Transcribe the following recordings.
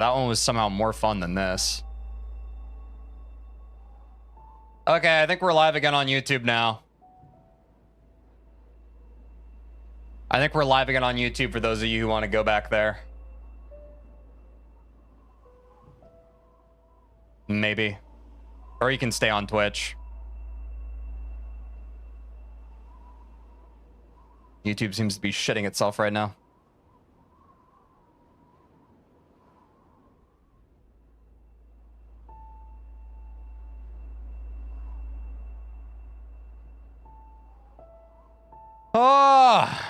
That one was somehow more fun than this. Okay, I think we're live again on YouTube now. I think we're live again on YouTube for those of you who want to go back there. Maybe. Or you can stay on Twitch. YouTube seems to be shitting itself right now. Oh,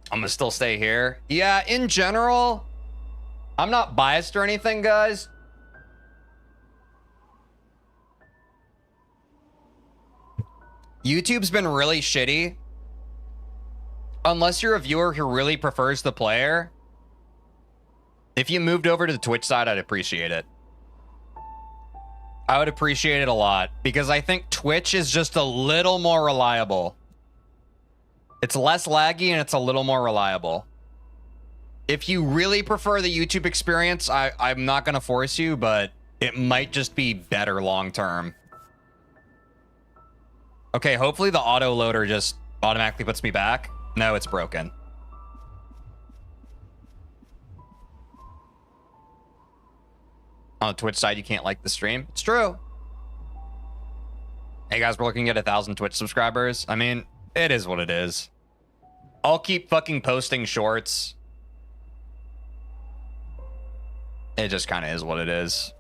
I'm gonna still stay here. Yeah, in general, I'm not biased or anything, guys. YouTube's been really shitty. Unless you're a viewer who really prefers the player. If you moved over to the Twitch side, I'd appreciate it. I would appreciate it a lot because I think Twitch is just a little more reliable. It's less laggy and it's a little more reliable. If you really prefer the YouTube experience, I'm not going to force you, but it might just be better long term. Okay, hopefully the auto loader just automatically puts me back. No, it's broken. On the Twitch side, you can't like the stream. It's true. Hey guys, we're looking at 1,000 Twitch subscribers. I mean, it is what it is. I'll keep fucking posting shorts. It just kind of is what it is.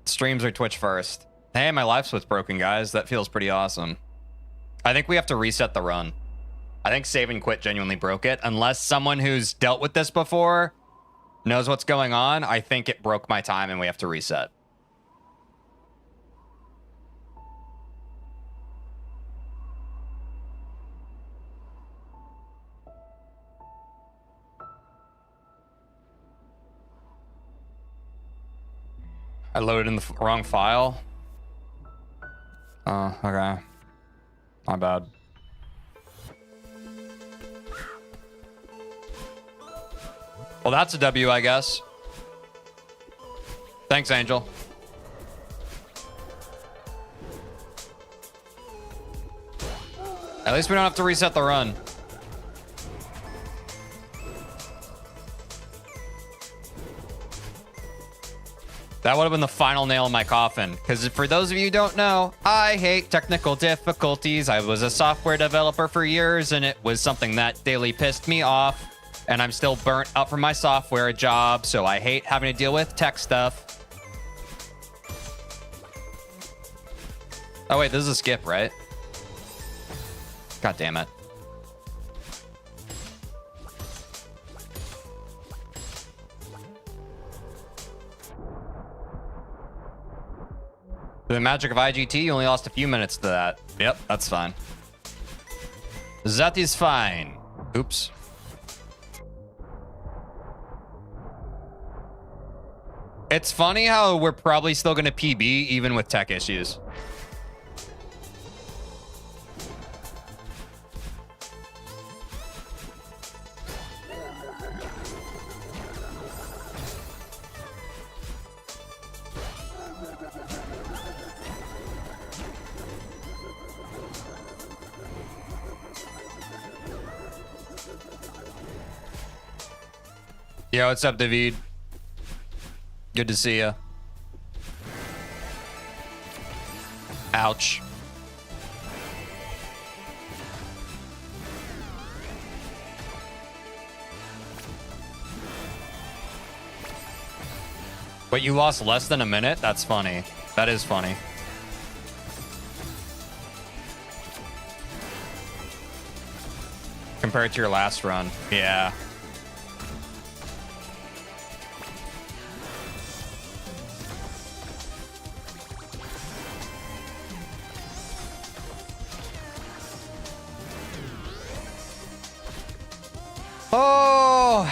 Streams are Twitch first. Hey, my live split's broken, guys. That feels pretty awesome. I think we have to reset the run. I think save and quit genuinely broke it. Unless someone who's dealt with this before knows what's going on, I think it broke my time and we have to reset. I loaded in the wrong file. Oh, okay. My bad. Well, that's a W, I guess. Thanks, Angel. At least we don't have to reset the run. That would have been the final nail in my coffin. Because for those of you who don't know, I hate technical difficulties. I was a software developer for years, and it was something that daily pissed me off. And I'm still burnt out from my software job, so I hate having to deal with tech stuff. Oh, wait, this is a skip, right? God damn it. The magic of IGT, you only lost a few minutes to that. Yep, that's fine. That is fine. Oops. It's funny how we're probably still going to PB even with tech issues. Yo, what's up, David? Good to see you. Ouch. But you lost less than a minute? That's funny. That is funny. Compared to your last run. Yeah. Oh!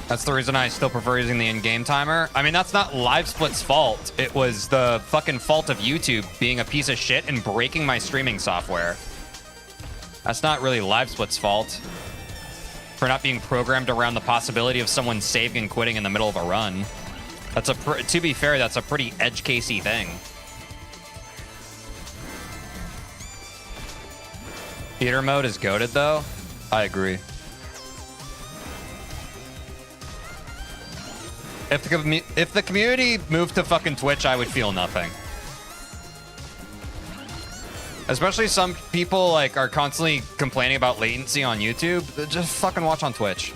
That's the reason I still prefer using the in-game timer. I mean, that's not LiveSplit's fault. It was the fucking fault of YouTube being a piece of shit and breaking my streaming software. That's not really LiveSplit's fault for not being programmed around the possibility of someone saving and quitting in the middle of a run. That's to be fair, that's a pretty edge casey thing. Theater mode is goated though. I agree. If the community moved to fucking Twitch, I would feel nothing. Especially some people like are constantly complaining about latency on YouTube. Just fucking watch on Twitch.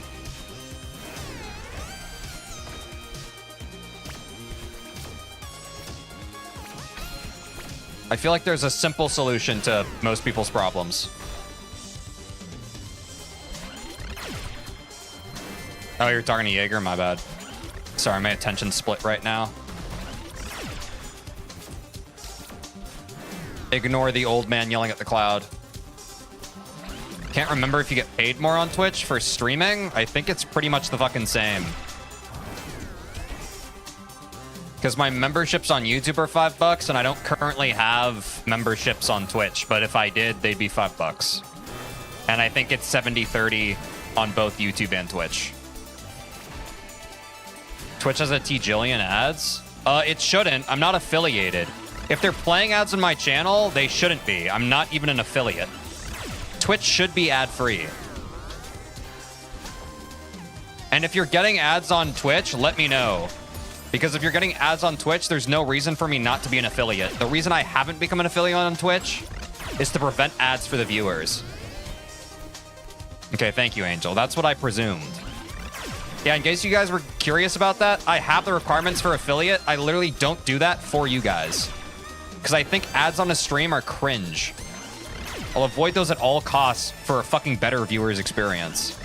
I feel like there's a simple solution to most people's problems. Oh, you're talking to Jaeger? My bad. Sorry, my attention's split right now. Ignore the old man yelling at the cloud. Can't remember if you get paid more on Twitch for streaming. I think it's pretty much the fucking same. Because my memberships on YouTube are $5, and I don't currently have memberships on Twitch. But if I did, they'd be $5. And I think it's 70-30 on both YouTube and Twitch. Twitch has a T-jillion ads? It shouldn't. I'm not affiliated. If they're playing ads on my channel, they shouldn't be. I'm not even an affiliate. Twitch should be ad-free. And if you're getting ads on Twitch, let me know. Because if you're getting ads on Twitch, there's no reason for me not to be an affiliate. The reason I haven't become an affiliate on Twitch is to prevent ads for the viewers. Okay, thank you, Angel. That's what I presumed. Yeah, in case you guys were curious about that, I have the requirements for affiliate. I literally don't do that for you guys. Because I think ads on a stream are cringe. I'll avoid those at all costs for a fucking better viewer's experience.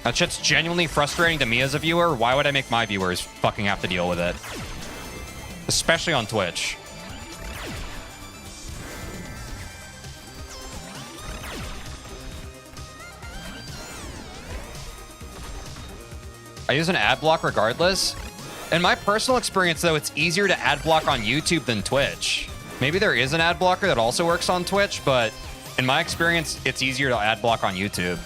That shit's genuinely frustrating to me as a viewer. Why would I make my viewers fucking have to deal with it? Especially on Twitch. I use an ad block regardless. In my personal experience, though, it's easier to ad block on YouTube than Twitch. Maybe there is an ad blocker that also works on Twitch, but in my experience, it's easier to ad block on YouTube.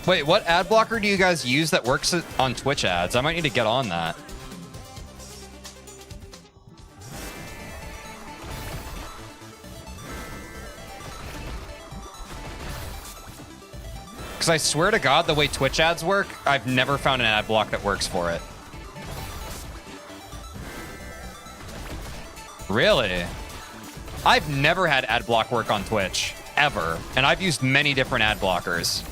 Wait, what ad blocker do you guys use that works on Twitch ads? I might need to get on that. Because I swear to God, the way Twitch ads work, I've never found an ad block that works for it. Really? I've never had ad block work on Twitch, ever. And I've used many different ad blockers.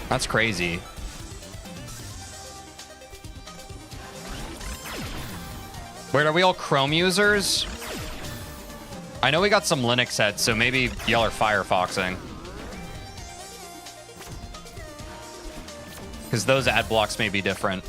That's crazy. Wait, are we all Chrome users? I know we got some Linux heads, so maybe y'all are Firefoxing. Because those ad blocks may be different.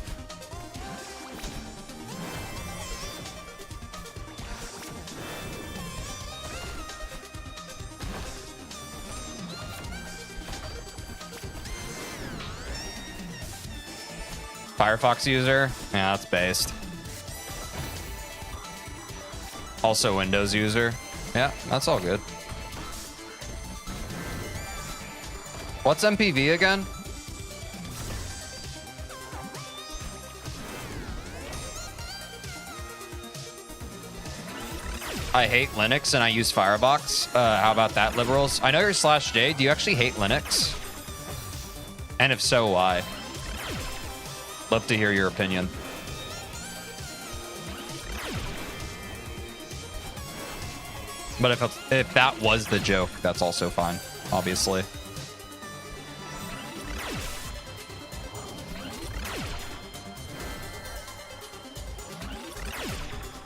Firefox user? Yeah, that's based. Also Windows user. Yeah, that's all good. What's MPV again? I hate Linux and I use Firebox. How about that, liberals? I know you're /J. Do you actually hate Linux? And if so, why? Love to hear your opinion. But if that was the joke, that's also fine, obviously.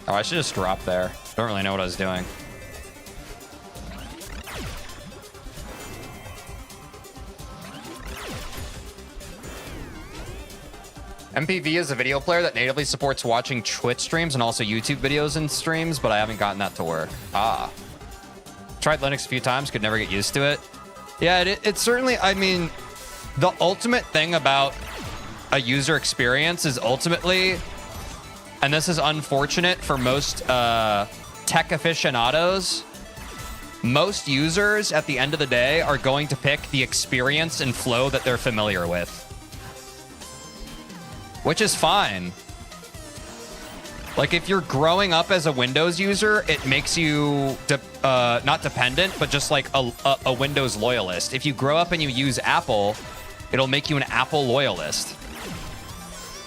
Oh, I should just drop there. Don't really know what I was doing. MPV is a video player that natively supports watching Twitch streams and also YouTube videos and streams, but I haven't gotten that to work. Ah. Tried Linux a few times, could never get used to it. Yeah, it certainly, I mean, the ultimate thing about a user experience is ultimately, and this is unfortunate for most tech aficionados, most users at the end of the day are going to pick the experience and flow that they're familiar with. Which is fine. Like, if you're growing up as a Windows user, it makes you not dependent, but just like a Windows loyalist. If you grow up and you use Apple, it'll make you an Apple loyalist.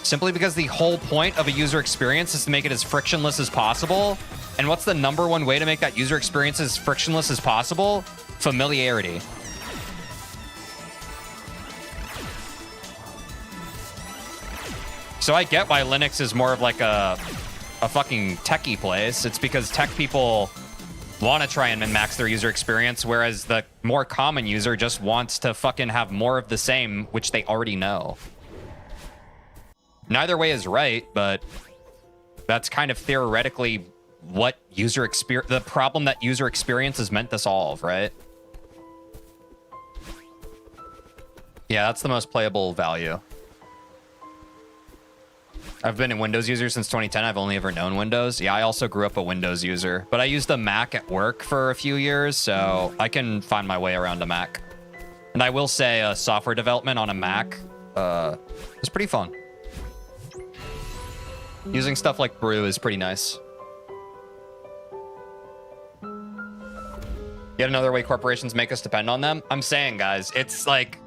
Simply because the whole point of a user experience is to make it as frictionless as possible. And what's the #1 way to make that user experience as frictionless as possible? Familiarity. So I get why Linux is more of like a fucking techie place. It's because tech people want to try and min-max their user experience, whereas the more common user just wants to fucking have more of the same, which they already know. Neither way is right, but that's kind of theoretically what user experience, the problem that user experience is meant to solve, right? Yeah, that's the most playable value. I've been a Windows user since 2010. I've only ever known Windows. Yeah, I also grew up a Windows user, but I used a Mac at work for a few years, so I can find my way around a Mac. And I will say software development on a Mac is pretty fun. Using stuff like Brew is pretty nice. Yet another way corporations make us depend on them. I'm saying, guys, it's like,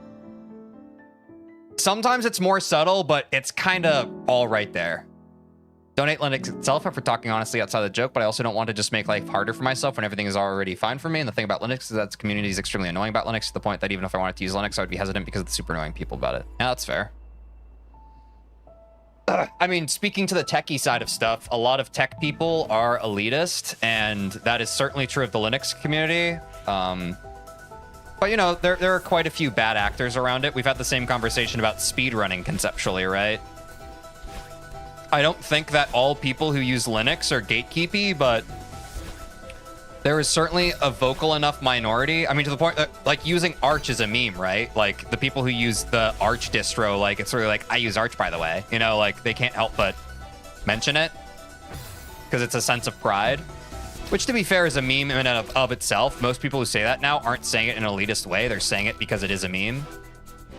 sometimes it's more subtle, but it's kind of all right there. Donate Linux itself for talking honestly outside the joke, but I also don't want to just make life harder for myself when everything is already fine for me. And the thing about Linux is that the community is extremely annoying about Linux to the point that even if I wanted to use Linux, I would be hesitant because of the super annoying people about it. Yeah, that's fair. I mean, speaking to the techie side of stuff, a lot of tech people are elitist, and that is certainly true of the Linux community. But, you know, there are quite a few bad actors around it. We've had the same conversation about speedrunning conceptually, right? I don't think that all people who use Linux are gatekeepy, but there is certainly a vocal enough minority. I mean, to the point that, like, using Arch is a meme, right? Like, the people who use the Arch distro, like, it's sort of like, I use Arch, by the way. You know, like, they can't help but mention it because it's a sense of pride. Which, to be fair, is a meme in and of itself. Most people who say that now aren't saying it in an elitist way. They're saying it because it is a meme.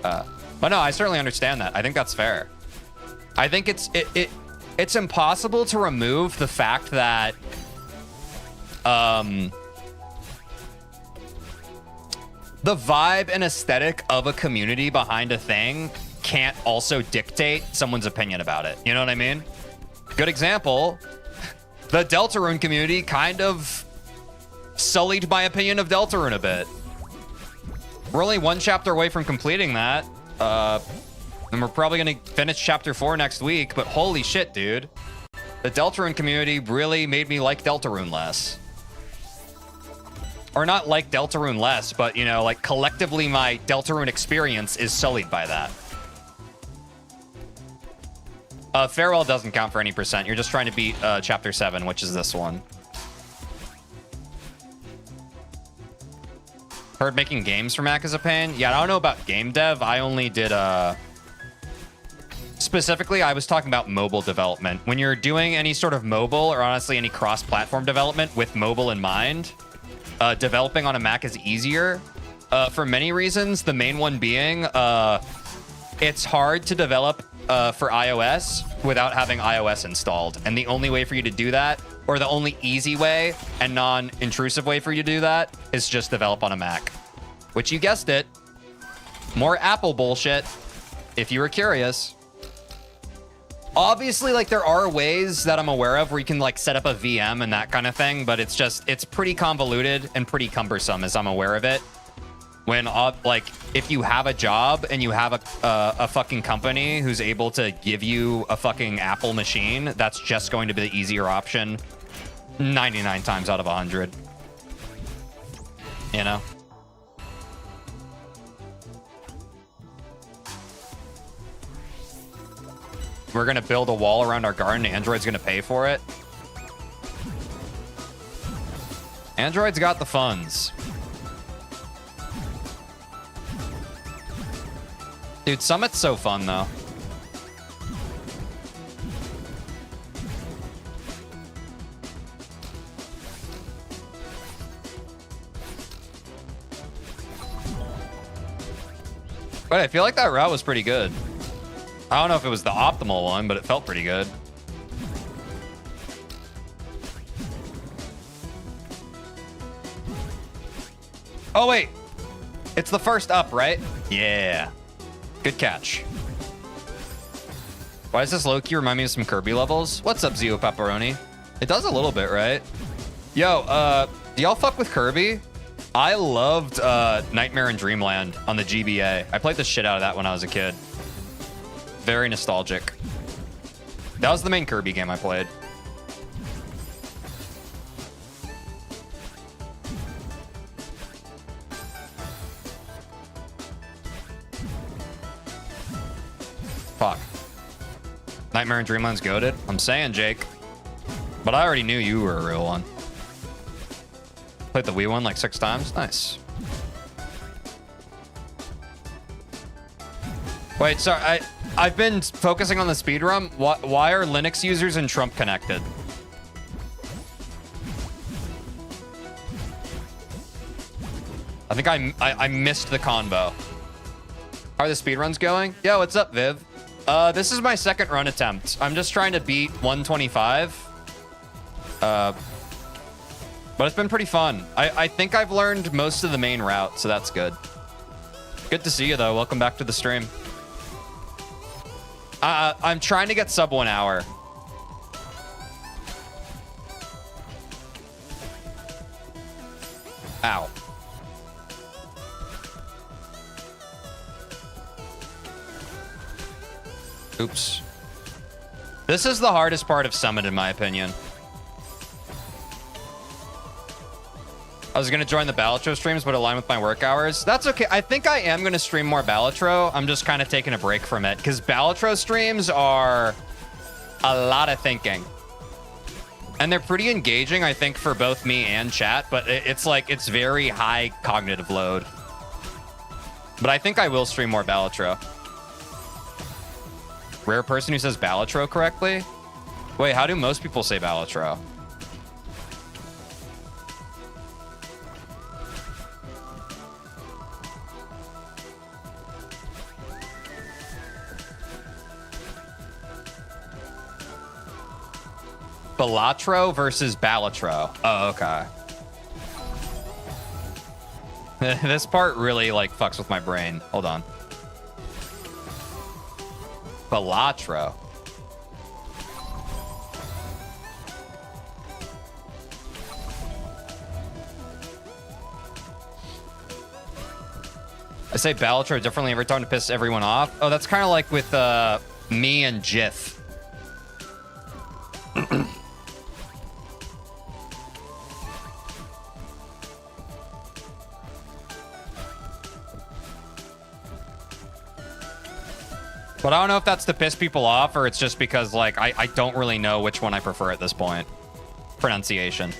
But no, I certainly understand that. I think that's fair. I think it's impossible to remove the fact that the vibe and aesthetic of a community behind a thing can't also dictate someone's opinion about it. You know what I mean? Good example. The Deltarune community kind of sullied my opinion of Deltarune a bit. We're only one chapter away from completing that. And we're probably going to finish chapter 4 next week, but holy shit, dude. The Deltarune community really made me like Deltarune less. Or not like Deltarune less, but, you know, like, collectively my Deltarune experience is sullied by that. Farewell doesn't count for any percent. You're just trying to beat chapter 7, which is this one. Heard making games for Mac is a pain. Yeah, I don't know about game dev. I only did specifically, I was talking about mobile development. When you're doing any sort of mobile, or honestly any cross-platform development with mobile in mind, developing on a Mac is easier for many reasons. The main one being it's hard to develop for iOS without having iOS installed. And the only way for you to do that, or the only easy way and non-intrusive way for you to do that, is just develop on a Mac. Which, you guessed it, more Apple bullshit, if you were curious. Obviously, like, there are ways that I'm aware of where you can, like, set up a VM and that kind of thing, but it's pretty convoluted and pretty cumbersome, as I'm aware of it. When, like, if you have a job and you have a fucking company who's able to give you a fucking Apple machine, that's just going to be the easier option 99 times out of 100. You know? we're gonna build a wall around our garden. Android's gonna pay for it. Android's got the funds. Dude, Summit's so fun, though. But I feel like that route was pretty good. I don't know if it was the optimal one, but it felt pretty good. Oh, wait. It's the first up, right? Yeah. Good catch. Why does this low-key remind me of some Kirby levels? What's up, Zio Pepperoni? It does a little bit, right? Yo, do y'all fuck with Kirby? I loved Nightmare in Dreamland on the GBA. I played the shit out of that when I was a kid. Very nostalgic. That was the main Kirby game I played. Fuck. Nightmare in Dreamland's goated. I'm saying, Jake. But I already knew you were a real one. Played the Wii one like 6 times. Nice. Wait, sorry. I've been focusing on the speedrun. Why are Linux users and Trump connected? I think I missed the convo. How are the speedruns going? Yo, what's up, Viv? This is my second run attempt. I'm just trying to beat 125. But it's been pretty fun. I think I've learned most of the main route, so that's good. Good to see you, though. Welcome back to the stream. I'm trying to get sub 1 hour. Ow. Oops. This is the hardest part of Summit, in my opinion. I was going to join the Balatro streams, but align with my work hours. That's okay. I think I am going to stream more Balatro. I'm just kind of taking a break from it because Balatro streams are a lot of thinking. And they're pretty engaging, I think, for both me and chat, but it's like, it's very high cognitive load. But I think I will stream more Balatro. Rare person who says Balatro correctly? Wait, how do most people say Balatro? Balatro versus Balatro. Oh, okay. This part really, like, fucks with my brain. Hold on. Balatro. I say Balatro differently every time to piss everyone off. Oh, that's kind of like with me and Jif. But I don't know if that's to piss people off or it's just because, like, I don't really know which one I prefer at this point. Pronunciation.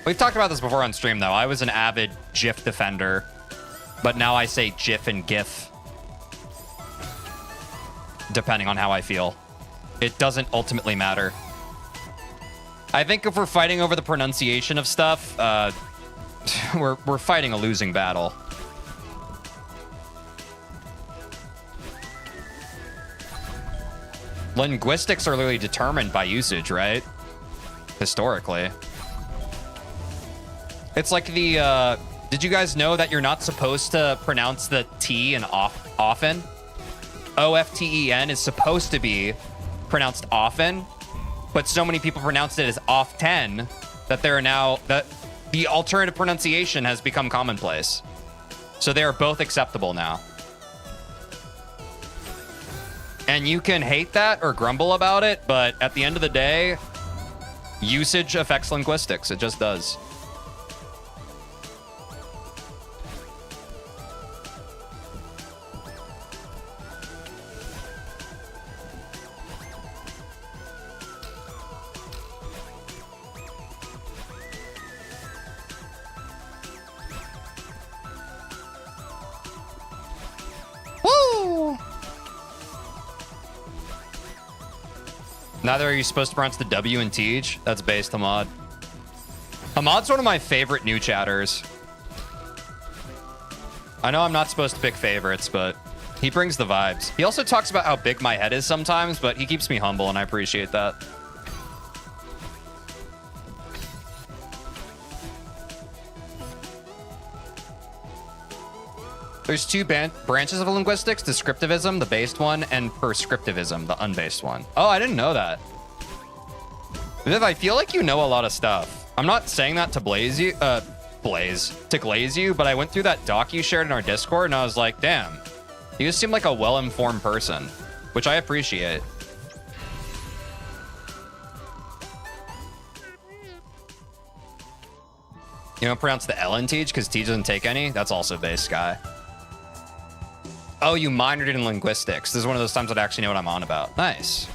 We've talked about this before on stream, though. I was an avid GIF defender, but now I say GIF and GIF, depending on how I feel. It doesn't ultimately matter. I think if we're fighting over the pronunciation of stuff, we're fighting a losing battle. Linguistics are literally determined by usage, right? Historically. It's like the, did you guys know that you're not supposed to pronounce the T in often? O-F-T-E-N is supposed to be pronounced often, but so many people pronounced it as often that there are now, that the alternative pronunciation has become commonplace. So they are both acceptable now. And you can hate that or grumble about it, but at the end of the day, usage affects linguistics. It just does. Neither are you supposed to pronounce the W in Teej. That's based, Hamad. Hamad's one of my favorite new chatters. I know I'm not supposed to pick favorites, but he brings the vibes. He also talks about how big my head is sometimes, but he keeps me humble, and I appreciate that. There's two branches of linguistics: descriptivism, the based one, and prescriptivism, the unbased one. Oh, I didn't know that. Viv, I feel like you know a lot of stuff. I'm not saying that to glaze you, but I went through that doc you shared in our Discord, and I was like, damn, you just seem like a well-informed person, which I appreciate. You don't pronounce the L in Teej because Teej doesn't take any? That's also base, Sky. Oh, you minored in linguistics. This is one of those times that I actually know what I'm on about. Nice.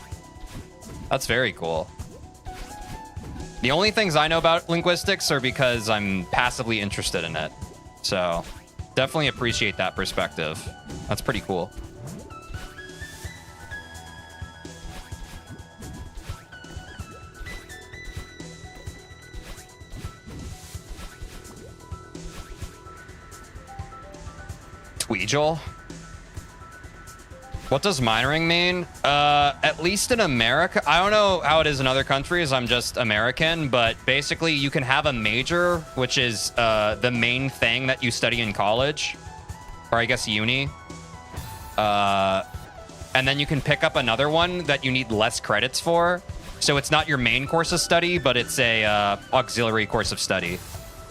That's very cool. The only things I know about linguistics are because I'm passively interested in it. So definitely appreciate that perspective. That's pretty cool. Tweedle? What does minoring mean? At least in America, I don't know how it is in other countries. I'm just American, but basically you can have a major, which is the main thing that you study in college, or I guess uni. And then you can pick up another one that you need less credits for. So it's not your main course of study, but it's a auxiliary course of study.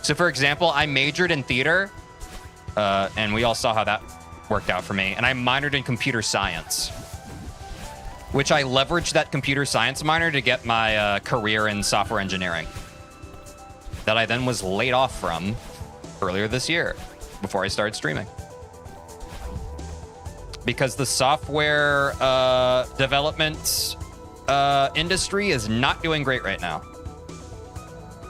So for example, I majored in theater, and we all saw how that worked out for me, and I minored in computer science, which I leveraged that computer science minor to get my career in software engineering that I then was laid off from earlier this year before I started streaming, because the software development industry is not doing great right now.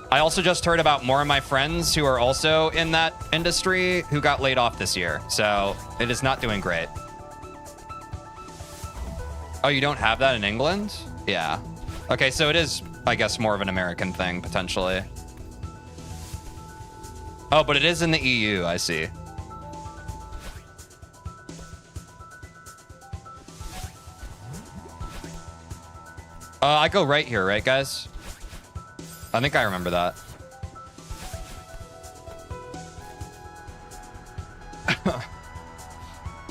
I also just heard about more of my friends who are also in that industry who got laid off this year. So it is not doing great. Oh, you don't have that in England? Yeah. Okay, so it is, I guess, more of an American thing, potentially. Oh, but it is in the EU, I see. I go right here, right, guys? I think I remember that.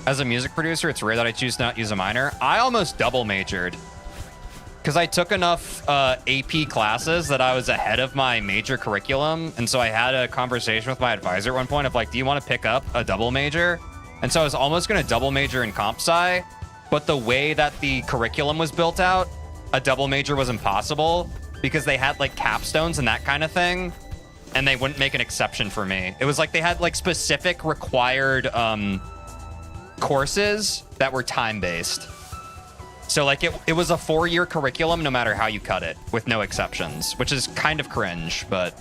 As a music producer, it's rare that I choose to not use a minor. I almost double majored because I took enough AP classes that I was ahead of my major curriculum. And so I had a conversation with my advisor at one point of like, do you want to pick up a double major? And so I was almost going to double major in comp sci, but the way that the curriculum was built out, a double major was impossible, because they had like capstones and that kind of thing, and they wouldn't make an exception for me. It was like they had like specific required courses that were time-based. So like it was a 4-year curriculum no matter how you cut it, with no exceptions, which is kind of cringe, but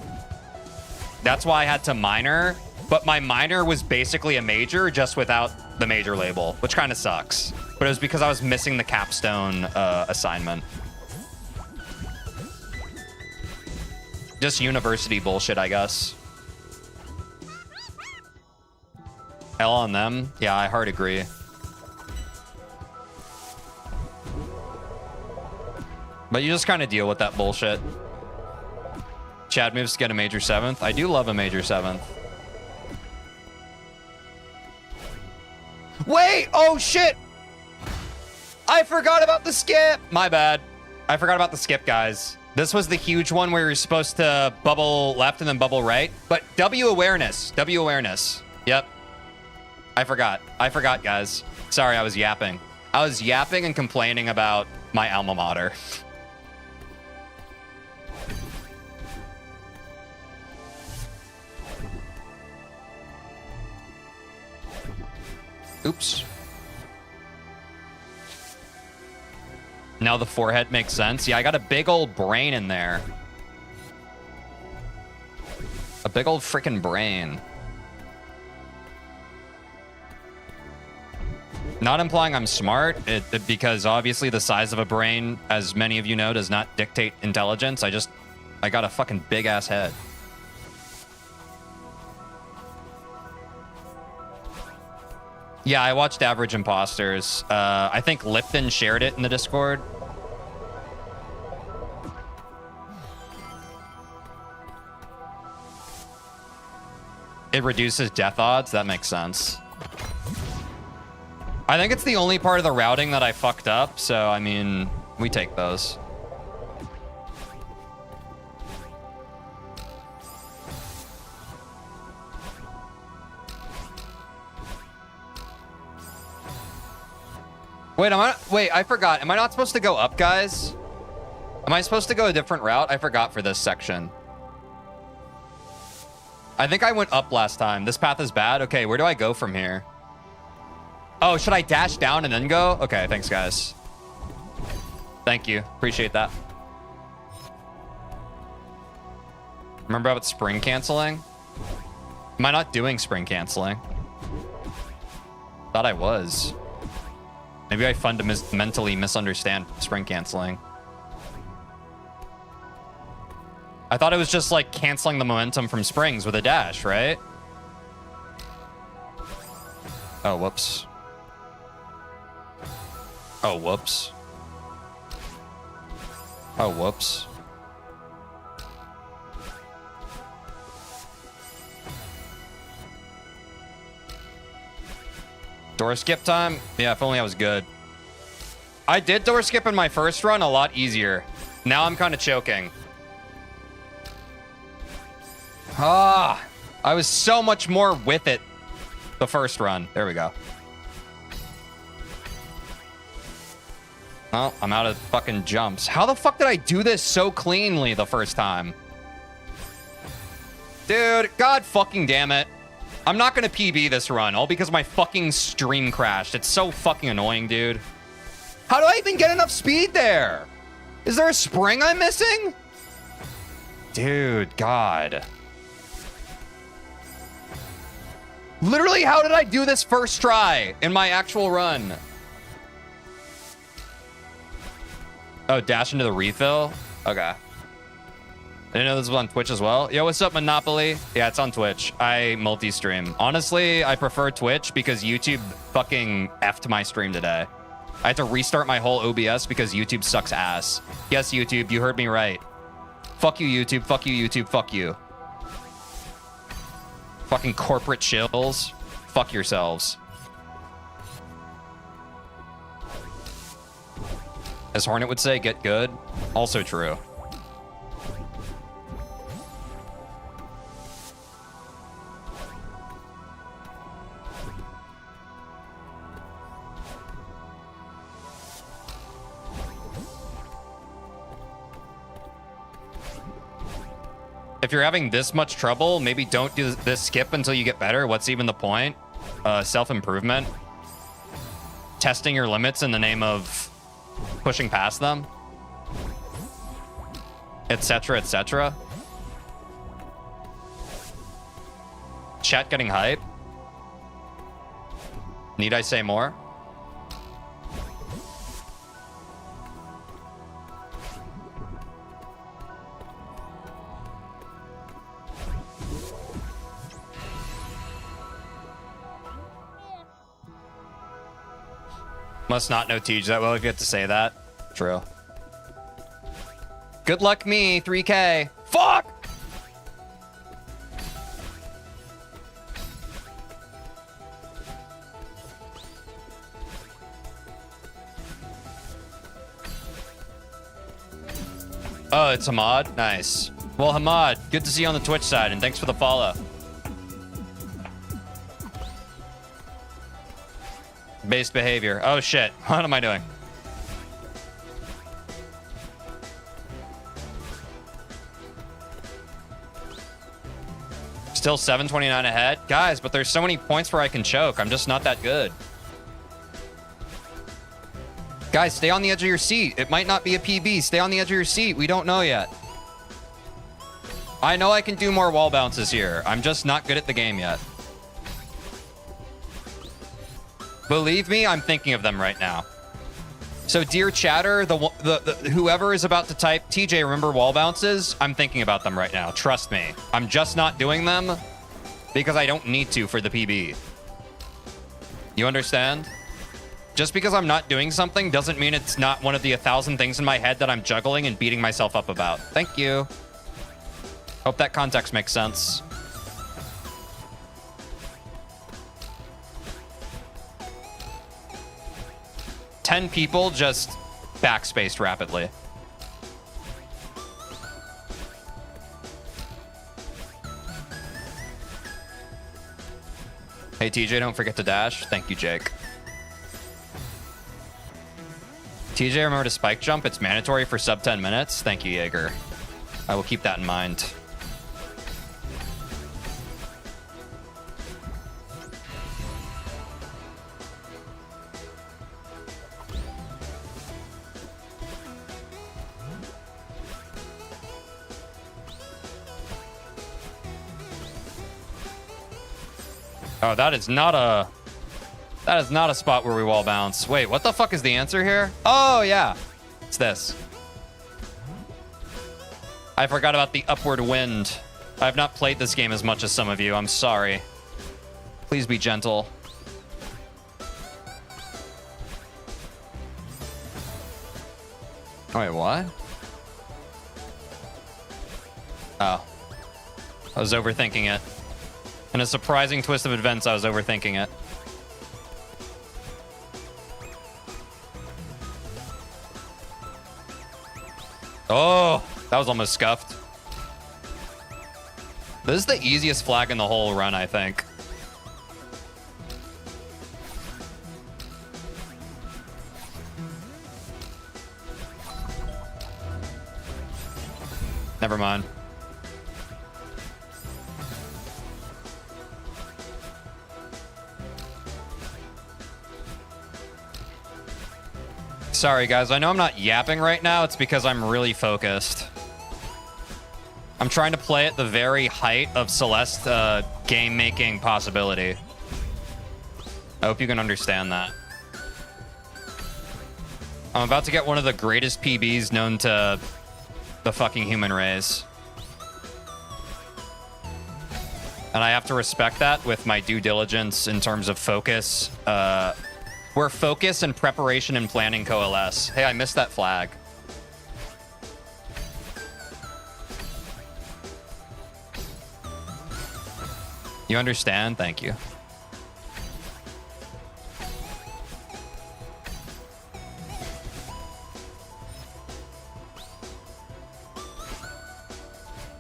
that's why I had to minor. But my minor was basically a major just without the major label, which kind of sucks. But it was because I was missing the capstone assignment. Just university bullshit, I guess. L on them? Yeah, I hard agree. But you just kind of deal with that bullshit. Chad moves to get a major 7th. I do love a major 7th. Wait! Oh, shit! I forgot about the skip! My bad. I forgot about the skip, guys. This was the huge one where you're supposed to bubble left and then bubble right. But W awareness. W awareness. Yep. I forgot, guys. Sorry, I was yapping. I was yapping and complaining about my alma mater. Oops. Now the forehead makes sense. Yeah, I got a big old brain in there. A big old freaking brain. Not implying I'm smart, because obviously the size of a brain, as many of you know, does not dictate intelligence. I got a fucking big ass head. Yeah, I watched Average Imposters. I think Lipton shared it in the Discord. It reduces death odds. That makes sense. I think it's the only part of the routing that I fucked up. So, I mean, we take those. Wait, I forgot. Am I not supposed to go up, guys? Am I supposed to go a different route? I forgot for this section. I think I went up last time. This path is bad. Okay, where do I go from here? Oh, should I dash down and then go? Okay, thanks, guys. Thank you. Appreciate that. Remember about spring canceling? Am I not doing spring canceling? Thought I was. Maybe I fundamentally misunderstand spring canceling. I thought it was just like canceling the momentum from springs with a dash, right? Oh, whoops. Oh, whoops. Oh, whoops. Door skip time? Yeah, if only I was good. I did door skip in my first run a lot easier. Now I'm kind of choking. Ah, I was so much more with it the first run. There we go. Oh, I'm out of fucking jumps. How the fuck did I do this so cleanly the first time? Dude, god fucking damn it. I'm not gonna PB this run, all because my fucking stream crashed. It's so fucking annoying, dude. How do I even get enough speed there? Is there a spring I'm missing? Dude, god. Literally, how did I do this first try in my actual run? Oh, dash into the refill? Okay. I didn't know this was on Twitch as well. Yo, what's up, Monopoly? Yeah, it's on Twitch. I multi-stream. Honestly, I prefer Twitch because YouTube fucking effed my stream today. I had to restart my whole OBS because YouTube sucks ass. Yes, YouTube, you heard me right. Fuck you, YouTube. Fuck you, YouTube. Fuck you. Fucking corporate chills. Fuck yourselves. As Hornet would say, get good. Also true. If you're having this much trouble, maybe don't do this skip until you get better. What's even the point? Self-improvement. Testing your limits in the name of pushing past them. Etc., etc. Chat getting hype. Need I say more? Must not know Teej that well if you have to say that. True. Good luck me, 3K. Fuck! Oh, it's Hamad? Nice. Well, Hamad, good to see you on the Twitch side, and thanks for the follow. Base behavior. Oh, shit. What am I doing? Still 729 ahead? Guys, but there's so many points where I can choke. I'm just not that good. Guys, stay on the edge of your seat. It might not be a PB. Stay on the edge of your seat. We don't know yet. I know I can do more wall bounces here. I'm just not good at the game yet. Believe me, I'm thinking of them right now. So, dear chatter, the whoever is about to type, TJ, remember wall bounces? I'm thinking about them right now. Trust me. I'm just not doing them because I don't need to for the PB. You understand? Just because I'm not doing something doesn't mean it's not one of the 1,000 things in my head that I'm juggling and beating myself up about. Thank you. Hope that context makes sense. Ten people just backspaced rapidly. Hey, TJ, don't forget to dash. Thank you, Jake. TJ, remember to spike jump. It's mandatory for sub 10 minutes. Thank you, Jaeger. I will keep that in mind. Oh, that is not a spot where we wall bounce. Wait, what the fuck is the answer here? Oh, yeah. It's this. I forgot about the upward wind. I have not played this game as much as some of you. I'm sorry. Please be gentle. Wait, what? Oh. I was overthinking it. In a surprising twist of events, I was overthinking it. Oh, that was almost scuffed. This is the easiest flag in the whole run, I think. Never mind. Sorry, guys. I know I'm not yapping right now. It's because I'm really focused. I'm trying to play at the very height of Celeste game-making possibility. I hope you can understand that. I'm about to get one of the greatest PBs known to the fucking human race. And I have to respect that with my due diligence in terms of focus. Where focus and preparation and planning coalesce. Hey, I missed that flag. You understand? Thank you.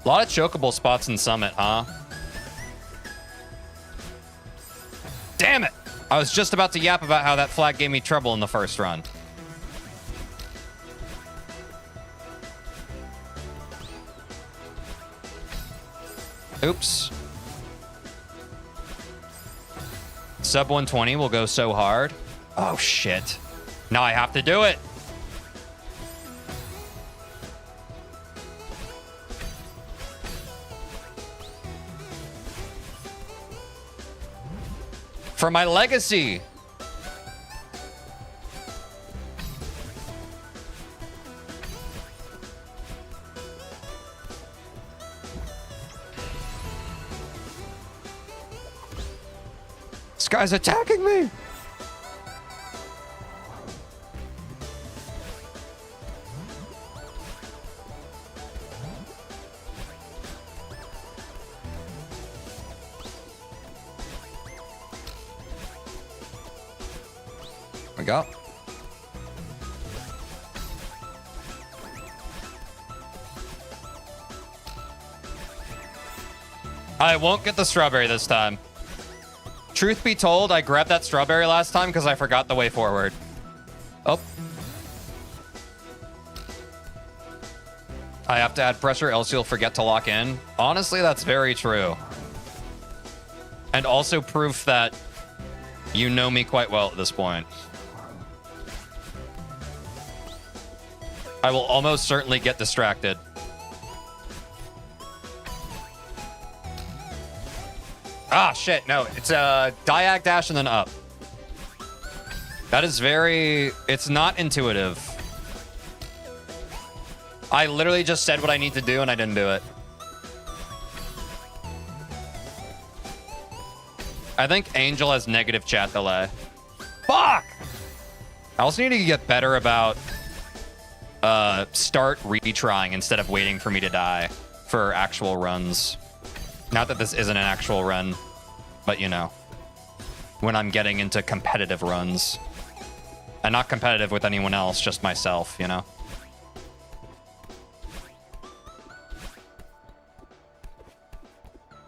A lot of chokeable spots in Summit, huh? Damn it! I was just about to yap about how that flag gave me trouble in the first run. Oops. Sub 120 will go so hard. Oh, shit. Now I have to do it. For my legacy. This guy's attacking me. We go. I won't get the strawberry this time. Truth be told, I grabbed that strawberry last time because I forgot the way forward. Oh. I have to add pressure, else you'll forget to lock in. Honestly, that's very true. And also proof that you know me quite well at this point. I will almost certainly get distracted. Ah, shit, no. It's a diag dash and then up. That is very... It's not intuitive. I literally just said what I need to do and I didn't do it. I think Angel has negative chat delay. Fuck! I also need to get better about start retrying instead of waiting for me to die for actual runs. Not that this isn't an actual run, but you know, when I'm getting into competitive runs. And not competitive with anyone else, just myself, you know?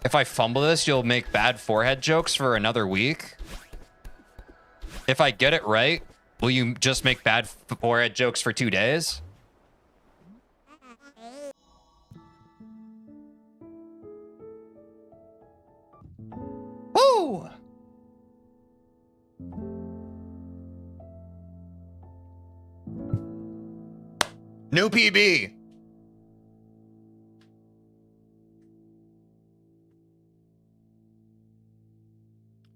If I fumble this, you'll make bad forehead jokes for another week. If I get it right, will you just make bad forehead jokes for 2 days? Woo! New PB.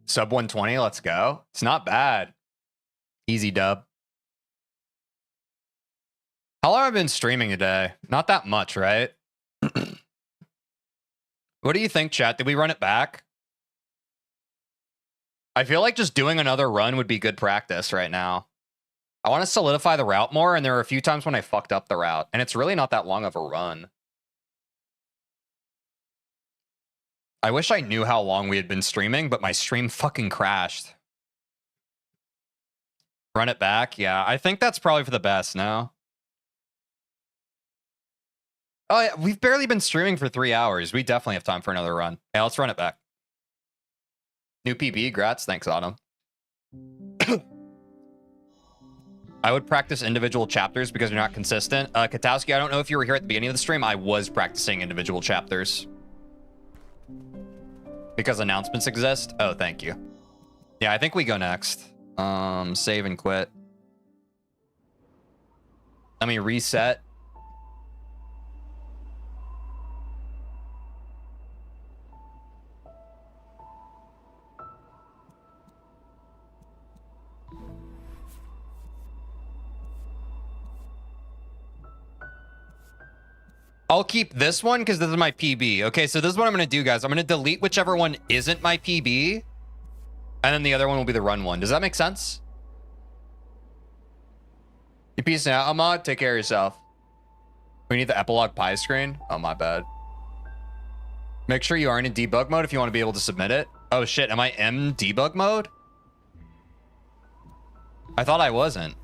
Sub 120, let's go. It's not bad. Easy dub. How long have I been streaming today? Not that much, right? What do you think, chat? Did we run it back? I feel like just doing another run would be good practice right now. I want to solidify the route more, and there were a few times when I fucked up the route, and it's really not that long of a run. I wish I knew how long we had been streaming, but my stream fucking crashed. Run it back? Yeah, I think that's probably for the best, no? Oh, yeah, we've barely been streaming for 3 hours. We definitely have time for another run. Yeah, let's run it back. New PB, grats. Thanks, Autumn. I would practice individual chapters because you're not consistent. Katowski, I don't know if you were here at the beginning of the stream. I was practicing individual chapters. Because announcements exist? Oh, thank you. Yeah, I think we go next. Save and quit. Let me reset. I'll keep this one because this is my PB. Okay, so this is what I'm going to do, guys. I'm going to delete whichever one isn't my PB. And then the other one will be the run one. Does that make sense? You peacing out, Ahmad? Take care of yourself. We need the epilogue pie screen. Oh, my bad. Make sure you are in debug mode if you want to be able to submit it. Oh, shit. Am I in debug mode? I thought I wasn't.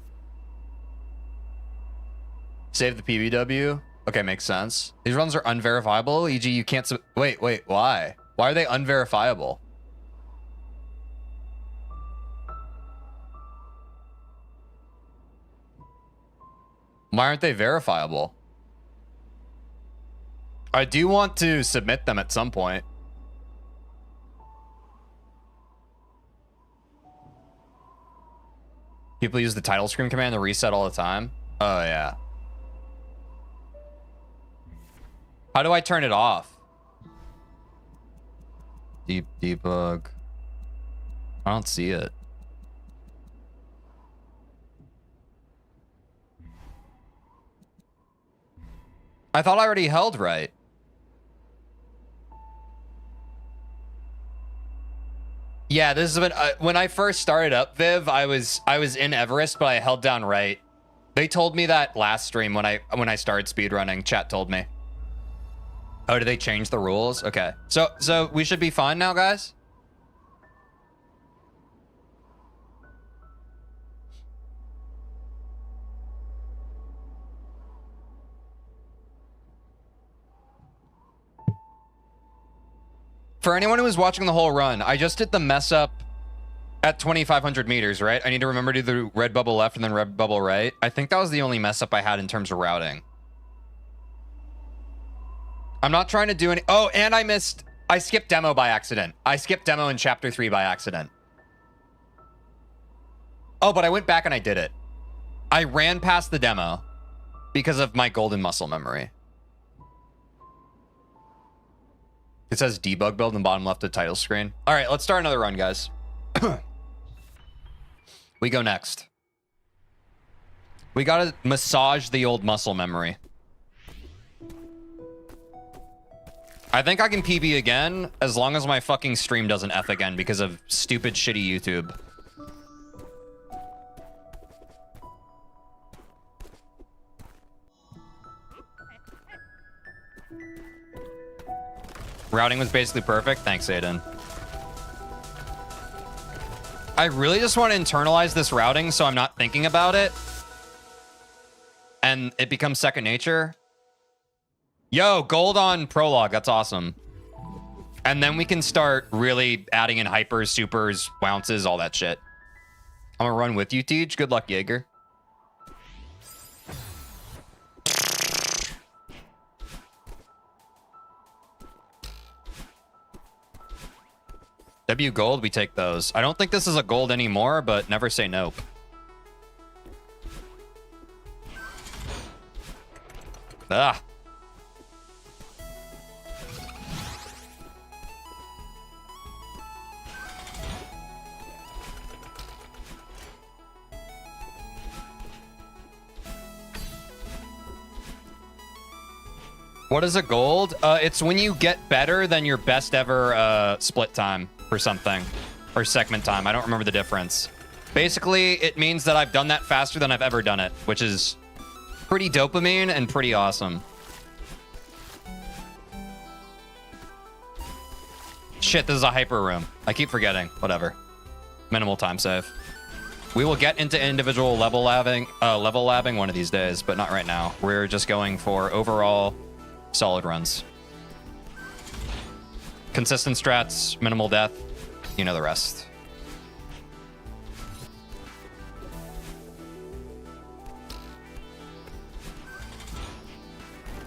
Save the PBW. Okay, makes sense. These runs are unverifiable. E.g., you can't... Wait, why? Why are they unverifiable? Why aren't they verifiable? I do want to submit them at some point. People use the title screen command to reset all the time. Oh, yeah. How do I turn it off? Debug. I don't see it. I thought I already held right. Yeah, this is when I first started up Viv, I was in Everest, but I held down right. They told me that last stream when I started speedrunning. Chat told me. Oh, did they change the rules? Okay. So we should be fine now, guys? For anyone who was watching the whole run, I just did the mess up at 2,500 meters, right? I need to remember to do the red bubble left and then red bubble right. I think that was the only mess up I had in terms of routing. I'm not trying to do any... Oh, and I skipped demo by accident. I skipped demo in chapter 3 by accident. Oh, but I went back and I did it. I ran past the demo because of my golden muscle memory. It says debug build in the bottom left of the title screen. All right, let's start another run, guys. We go next. We gotta massage the old muscle memory. I think I can PB again as long as my fucking stream doesn't F again because of stupid, shitty YouTube. Routing was basically perfect. Thanks, Aiden. I really just want to internalize this routing so I'm not thinking about it. And it becomes second nature. Yo, gold on prologue. That's awesome. And then we can start really adding in hypers, supers, bounces, all that shit. I'm gonna run with you, Tej. Good luck, Jaeger. W gold, we take those. I don't think this is a gold anymore, but never say nope. Ah. What is a gold? It's when you get better than your best ever split time for something. Or segment time. I don't remember the difference. Basically, it means that I've done that faster than I've ever done it, which is pretty dopamine and pretty awesome. Shit, this is a hyper room. I keep forgetting. Whatever. Minimal time save. We will get into individual level labbing one of these days, but not right now. We're just going for overall solid runs. Consistent strats, minimal death. You know the rest.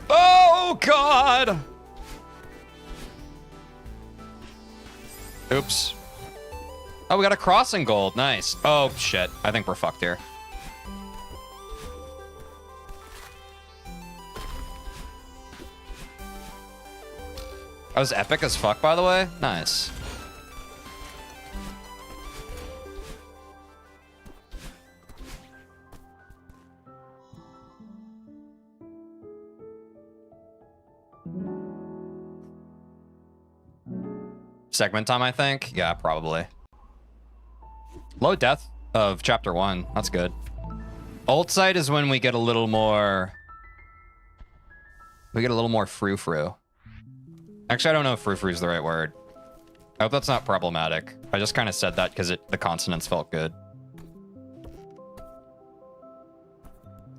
Oh, God! Oops. Oh, we got a crossing gold. Nice. Oh, shit. I think we're fucked here. That was epic as fuck, by the way. Nice. Segment time, I think. Yeah, probably. Low death of chapter 1. That's good. Ult site is when we get a little more... We get a little more frou-frou. Actually, I don't know if frou-frou is the right word. I hope that's not problematic. I just kind of said that because the consonants felt good.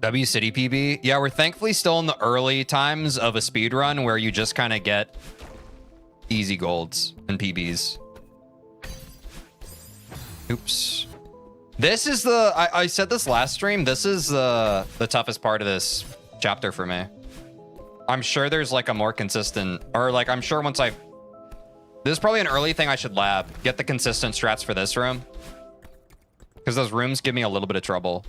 W City PB. Yeah, we're thankfully still in the early times of a speedrun where you just kind of get easy golds and PBs. Oops. This is the... I said this last stream. This is the toughest part of this chapter for me. I'm sure there's like a more consistent... Or like, I'm sure once I... This is probably an early thing I should lab. Get the consistent strats for this room. Because those rooms give me a little bit of trouble.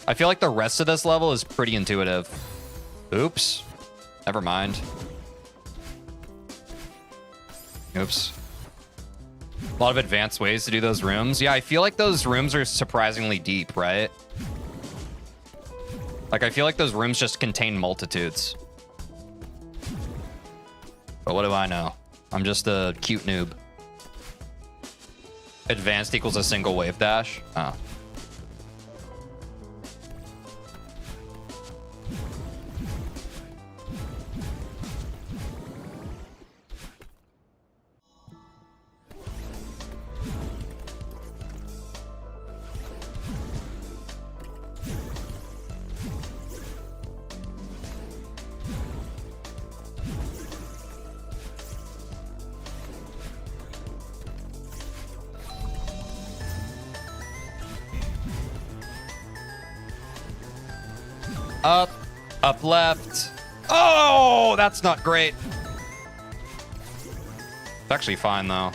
I feel like the rest of this level is pretty intuitive. Oops. Never mind. Oops. A lot of advanced ways to do those rooms. Yeah, I feel like those rooms are surprisingly deep, right? Like, I feel like those rooms just contain multitudes. But what do I know? I'm just a cute noob. Advanced equals a single wave dash? Oh. Up left. Oh, that's not great. It's actually fine, though.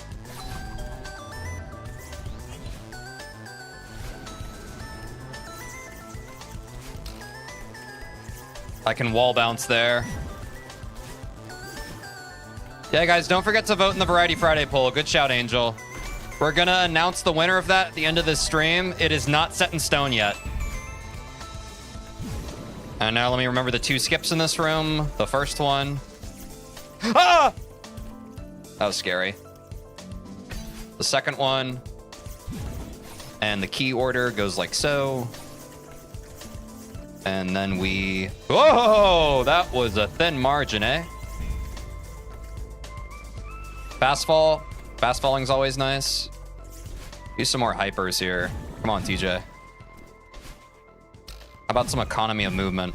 I can wall bounce there. Yeah, guys, don't forget to vote in the Variety Friday poll. Good shout, Angel. We're gonna announce the winner of that at the end of this stream. It is not set in stone yet. And now let me remember the 2 skips in this room. The first one. Ah! That was scary. The second one. And the key order goes like so. And then we... Whoa! That was a thin margin, eh? Fast fall. Fast falling's always nice. Use some more hypers here. Come on, TJ. How about some economy of movement?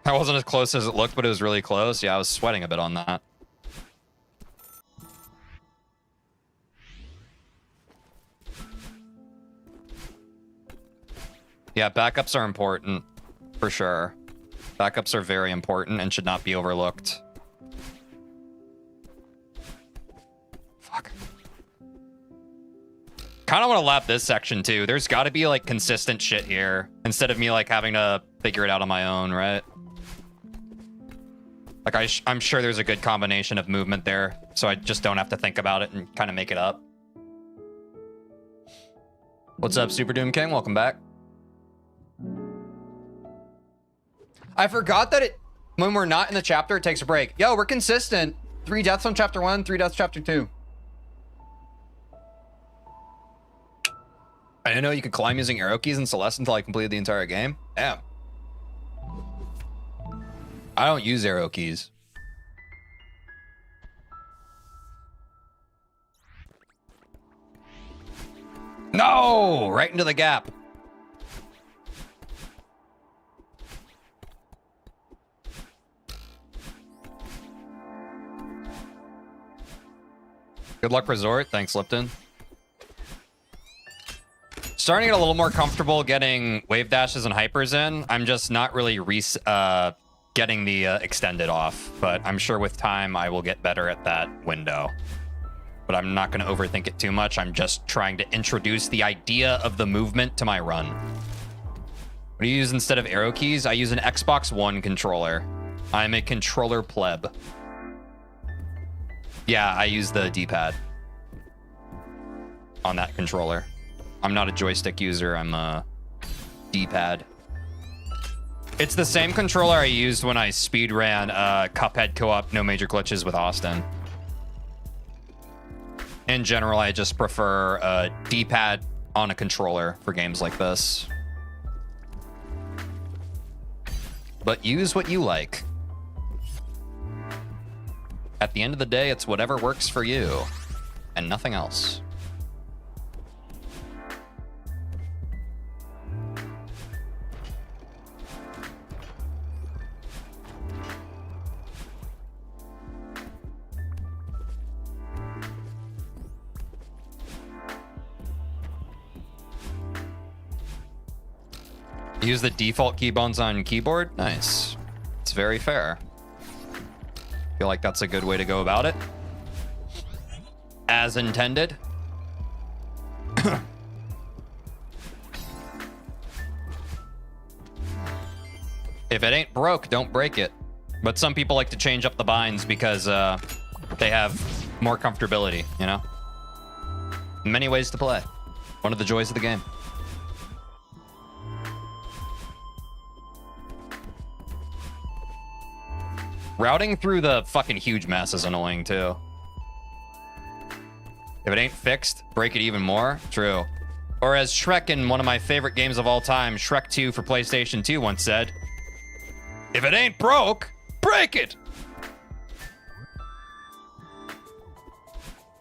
That wasn't as close as it looked, but it was really close. Yeah, I was sweating a bit on that. Yeah, backups are important, for sure. Backups are very important and should not be overlooked. Fuck. Kind of want to lap this section, too. There's got to be, like, consistent shit here, instead of me, like, having to figure it out on my own, right? Like, I'm sure there's a good combination of movement there, so I just don't have to think about it and kind of make it up. What's up, Super Doom King? Welcome back. I forgot that when we're not in the chapter, it takes a break. Yo, we're consistent. 3 deaths on chapter 1, 3 deaths chapter 2. I didn't know you could climb using arrow keys in Celeste until I completed the entire game. Damn. I don't use arrow keys. No! Right into the gap. Good luck, Resort. Thanks, Lipton. Starting to get a little more comfortable getting wave dashes and hypers in. I'm just not really getting the extended off, but I'm sure with time I will get better at that window. But I'm not going to overthink it too much. I'm just trying to introduce the idea of the movement to my run. What do you use instead of arrow keys? I use an Xbox One controller. I'm a controller pleb. Yeah, I use the D-pad on that controller. I'm not a joystick user. I'm a D-pad. It's the same controller I used when I speedran Cuphead co-op No Major Glitches with Austin. In general, I just prefer a D-pad on a controller for games like this. But use what you like. At the end of the day, it's whatever works for you and nothing else. Use the default keybones on keyboard? Nice. It's very fair. Feel like that's a good way to go about it. As intended. If it ain't broke, don't break it. But some people like to change up the binds because they have more comfortability, you know? Many ways to play. One of the joys of the game. Routing through the fucking huge mess is annoying, too. If it ain't fixed, break it even more. True. Or as Shrek in one of my favorite games of all time, Shrek 2 for PlayStation 2 once said, if it ain't broke, break it!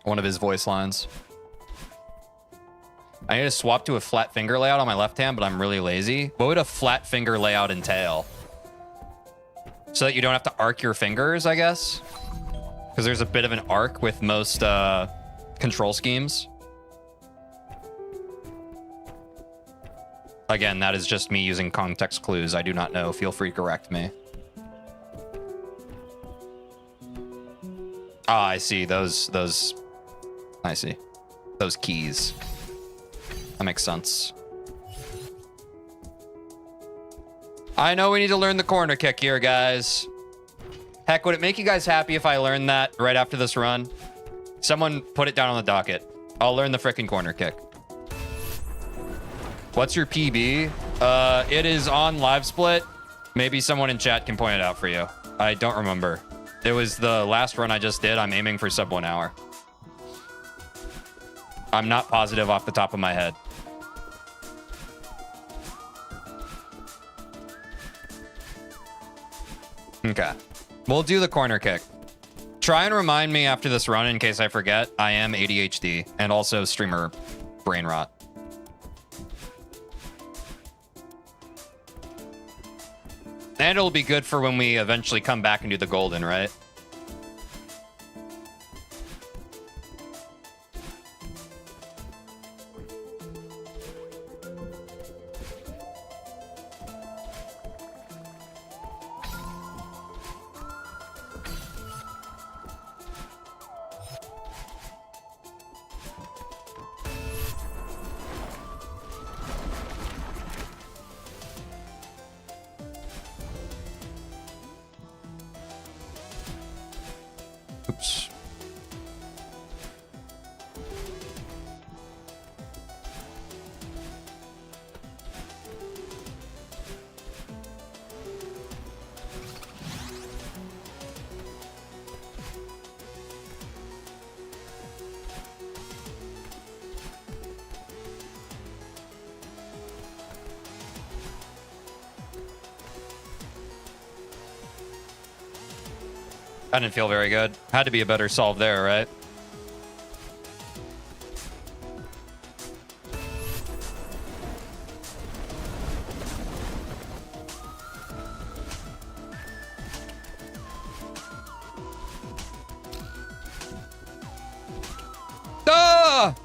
One of his voice lines. I need to swap to a flat finger layout on my left hand, but I'm really lazy. What would a flat finger layout entail? So that you don't have to arc your fingers, I guess? Because there's a bit of an arc with most control schemes. Again, that is just me using context clues. I do not know. Feel free to correct me. Ah, I see. Those... I see. Those keys. That makes sense. I know we need to learn the corner kick here, guys. Heck, would it make you guys happy if I learned that right after this run? Someone put it down on the docket. I'll learn the frickin' corner kick. What's your PB? It is on live split. Maybe someone in chat can point it out for you. I don't remember. It was the last run I just did. I'm aiming for sub 1 hour. I'm not positive off the top of my head. Okay. We'll do the corner kick. Try and remind me after this run in case I forget. I am ADHD and also streamer brain rot. And it'll be good for when we eventually come back and do the golden, right? Oops. I didn't feel very good. Had to be a better solve there, right? Ah!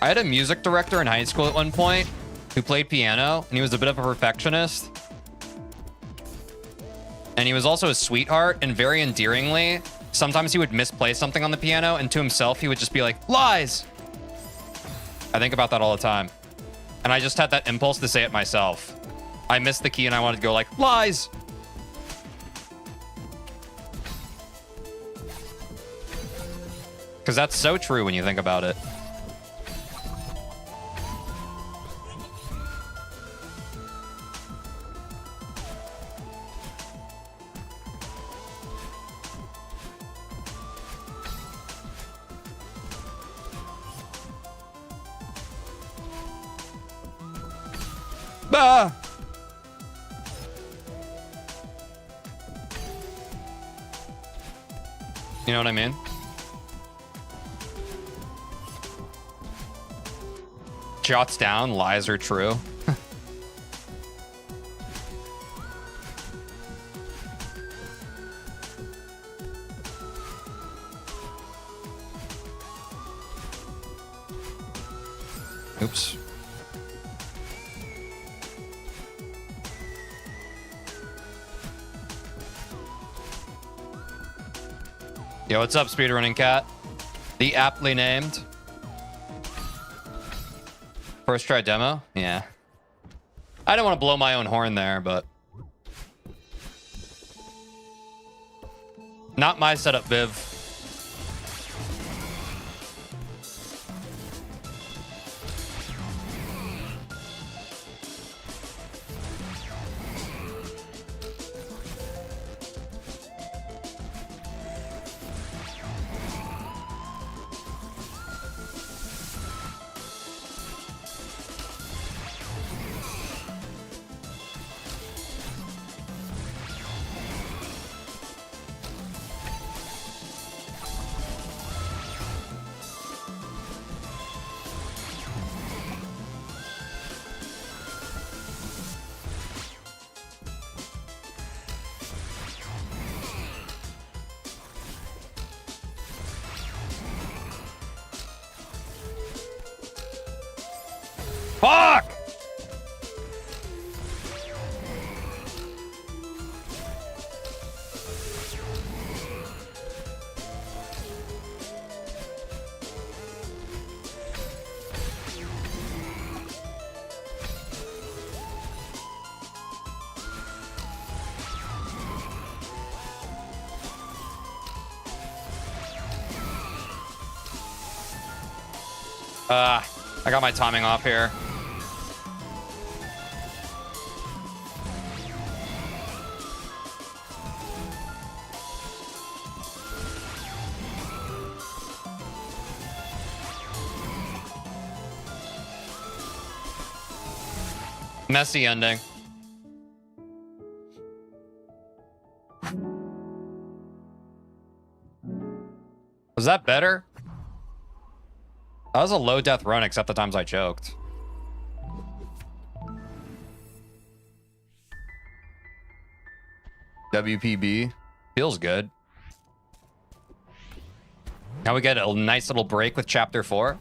I had a music director in high school at one point who played piano, and he was a bit of a perfectionist. And he was also a sweetheart, and very endearingly, sometimes he would misplay something on the piano, and to himself, he would just be like, lies! I think about that all the time. And I just had that impulse to say it myself. I missed the key, and I wanted to go like, lies! Because that's so true when you think about it. Ah! You know what I mean? Shots down, lies are true. Oops. Yo, what's up, speedrunning cat? The aptly named. First try demo? Yeah. I don't want to blow my own horn there, but... Not my setup, Viv. Fuck! I got my timing off here. Messy ending. Was that better? That was a low death run, except the times I choked. WPB. Feels good. Now we get a nice little break with chapter 4.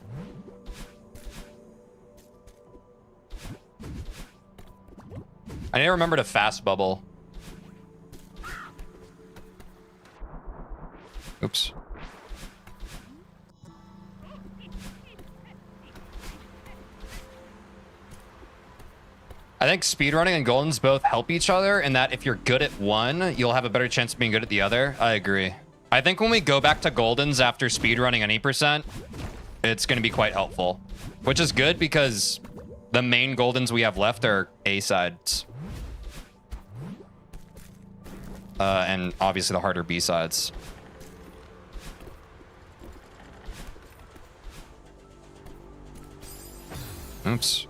I need to remember to fast bubble. Oops. I think speedrunning and Goldens both help each other in that if you're good at one, you'll have a better chance of being good at the other. I agree. I think when we go back to Goldens after speedrunning any percent, it's going to be quite helpful. Which is good because the main Goldens we have left are A-sides. And obviously the harder B-sides. Oops.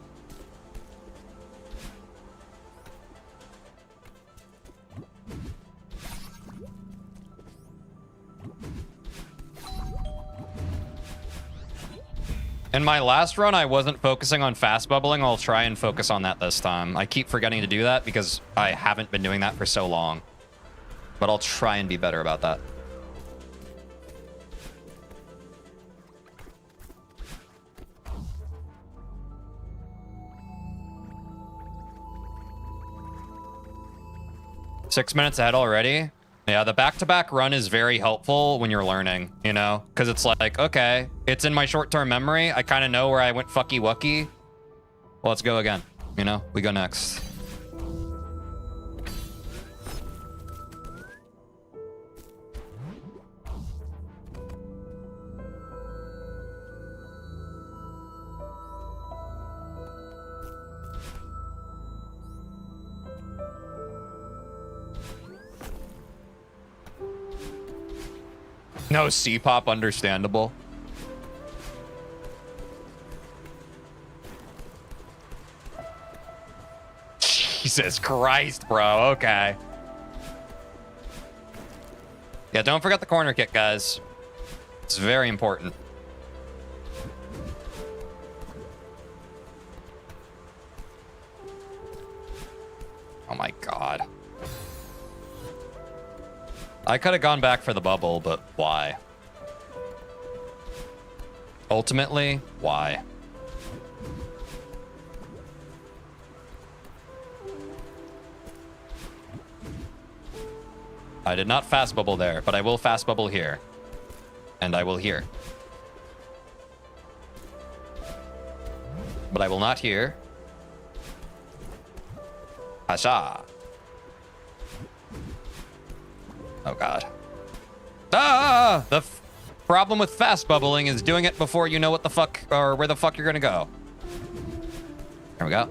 In my last run, I wasn't focusing on fast bubbling. I'll try and focus on that this time. I keep forgetting to do that because I haven't been doing that for so long. But I'll try and be better about that. Six minutes ahead already? Yeah, the back-to-back run is very helpful when you're learning, you know? Because it's like, okay, it's in my short-term memory. I kind of know where I went fucky-wucky. Well, let's go again. You know, we go next. No C-pop, understandable. Jesus Christ, bro. Okay. Yeah, don't forget the corner kick, guys. It's very important. Oh my god. I could have gone back for the bubble, but why? Ultimately, why? I did not fast bubble there, but I will fast bubble here. And I will here. But I will not here. Hasha. Oh god. Ah! The problem with fast bubbling is doing it before you know what the fuck or where the fuck you're gonna go. There we go.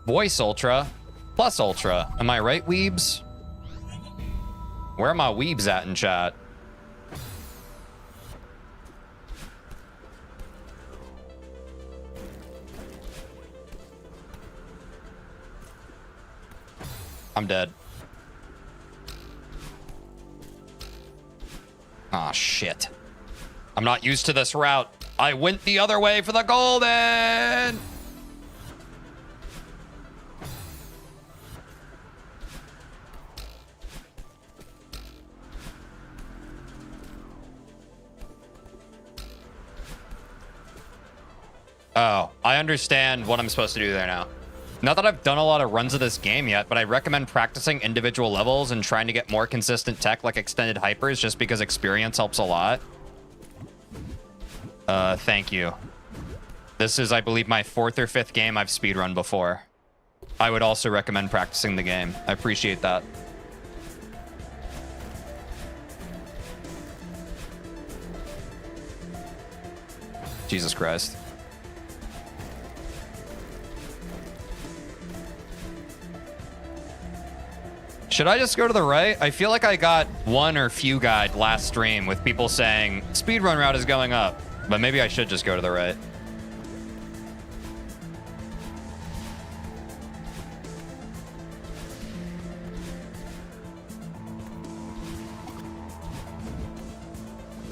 Voice Ultra plus Ultra. Am I right, weebs? Where are my weebs at in chat? I'm dead. Ah, shit. I'm not used to this route. I went the other way for the golden! Oh, I understand what I'm supposed to do there now. Not that I've done a lot of runs of this game yet, but I recommend practicing individual levels and trying to get more consistent tech like extended hypers just because experience helps a lot. Thank you. This is, I believe, my 4th or 5th game I've speedrun before. I would also recommend practicing the game. I appreciate that. Jesus Christ. Should I just go to the right? I feel like I got one or few guide last stream with people saying speedrun route is going up, but maybe I should just go to the right.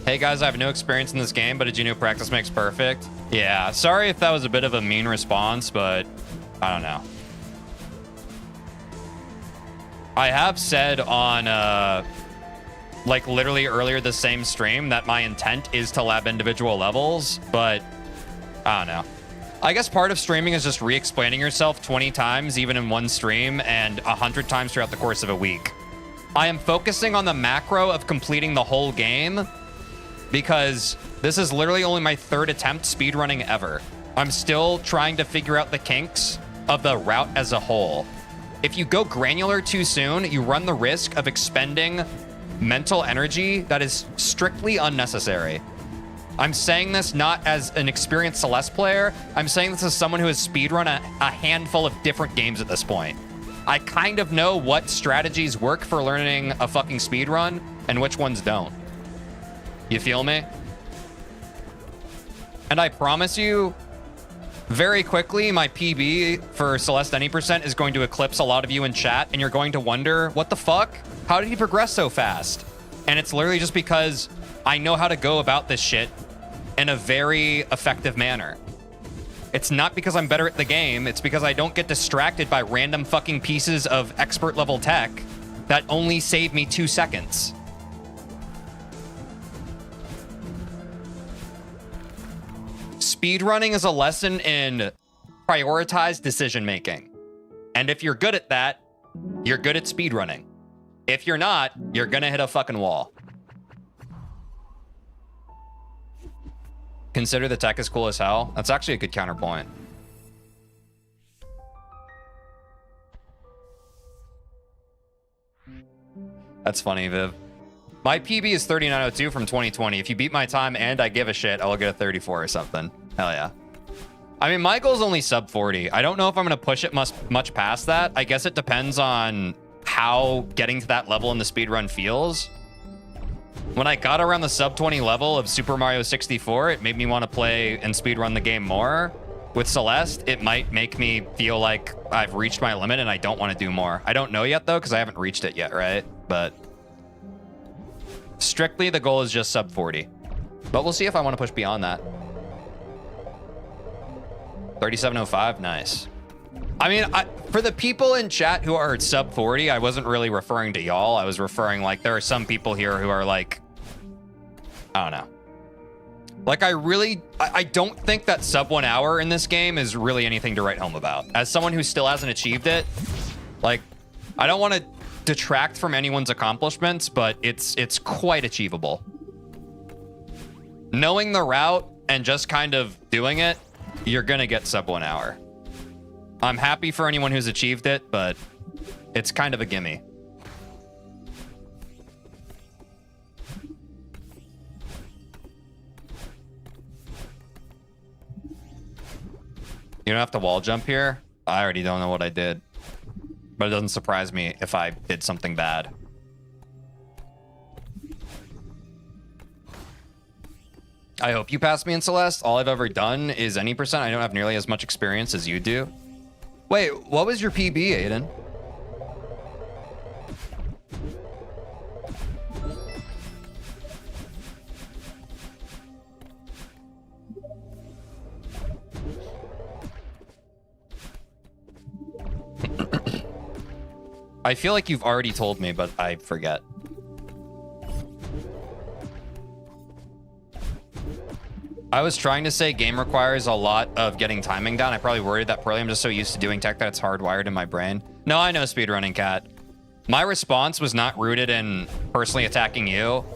Hey guys, I have no experience in this game, but did you know practice makes perfect? Yeah, sorry if that was a bit of a mean response, but I don't know. I have said on, like, literally earlier the same stream that my intent is to lab individual levels, but I don't know. I guess part of streaming is just re-explaining yourself 20 times, even in one stream, and 100 times throughout the course of a week. I am focusing on the macro of completing the whole game because this is literally only my 3rd attempt speedrunning ever. I'm still trying to figure out the kinks of the route as a whole. If you go granular too soon, you run the risk of expending mental energy that is strictly unnecessary. I'm saying this not as an experienced Celeste player. I'm saying this as someone who has speedrun a handful of different games at this point. I kind of know what strategies work for learning a fucking speedrun and which ones don't. You feel me? And I promise you, very quickly, my PB for Celeste any percent is going to eclipse a lot of you in chat, and you're going to wonder, what the fuck? How did he progress so fast? And it's literally just because I know how to go about this shit in a very effective manner. It's not because I'm better at the game, it's because I don't get distracted by random fucking pieces of expert level tech that only save me 2 seconds. Speedrunning is a lesson in prioritized decision making. And if you're good at that, you're good at speedrunning. If you're not, you're gonna hit a fucking wall. Consider the tech is cool as hell. That's actually a good counterpoint. That's funny, Viv. My PB is 3902 from 2020. If you beat my time and I give a shit, I'll get a 34 or something. Hell yeah. I mean, my goal is only sub 40. I don't know if I'm going to push it much past that. I guess it depends on how getting to that level in the speedrun feels. When I got around the sub 20 level of Super Mario 64, it made me want to play and speedrun the game more. With Celeste, it might make me feel like I've reached my limit and I don't want to do more. I don't know yet, though, because I haven't reached it yet, right? But strictly, the goal is just sub 40. But we'll see if I want to push beyond that. 3705, nice. I mean, for the people in chat who are sub 40, I wasn't really referring to y'all. I was referring, like, there are some people here who are like, I don't know. Like, I don't think that sub 1 hour in this game is really anything to write home about. As someone who still hasn't achieved it, like, I don't want to detract from anyone's accomplishments, but it's quite achievable. Knowing the route and just kind of doing it, you're gonna get sub 1 hour. I'm happy for anyone who's achieved it, but it's kind of a gimme. You don't have to wall jump here? I already don't know what I did. But it doesn't surprise me if I did something bad. I hope you pass me in Celeste. All I've ever done is any percent. I don't have nearly as much experience as you do. Wait, what was your PB, Aiden? I feel like you've already told me, but I forget. I was trying to say game requires a lot of getting timing down. I probably worded that poorly. I'm just so used to doing tech that it's hardwired in my brain. No, I know speedrunning, Cat. My response was not rooted in personally attacking you.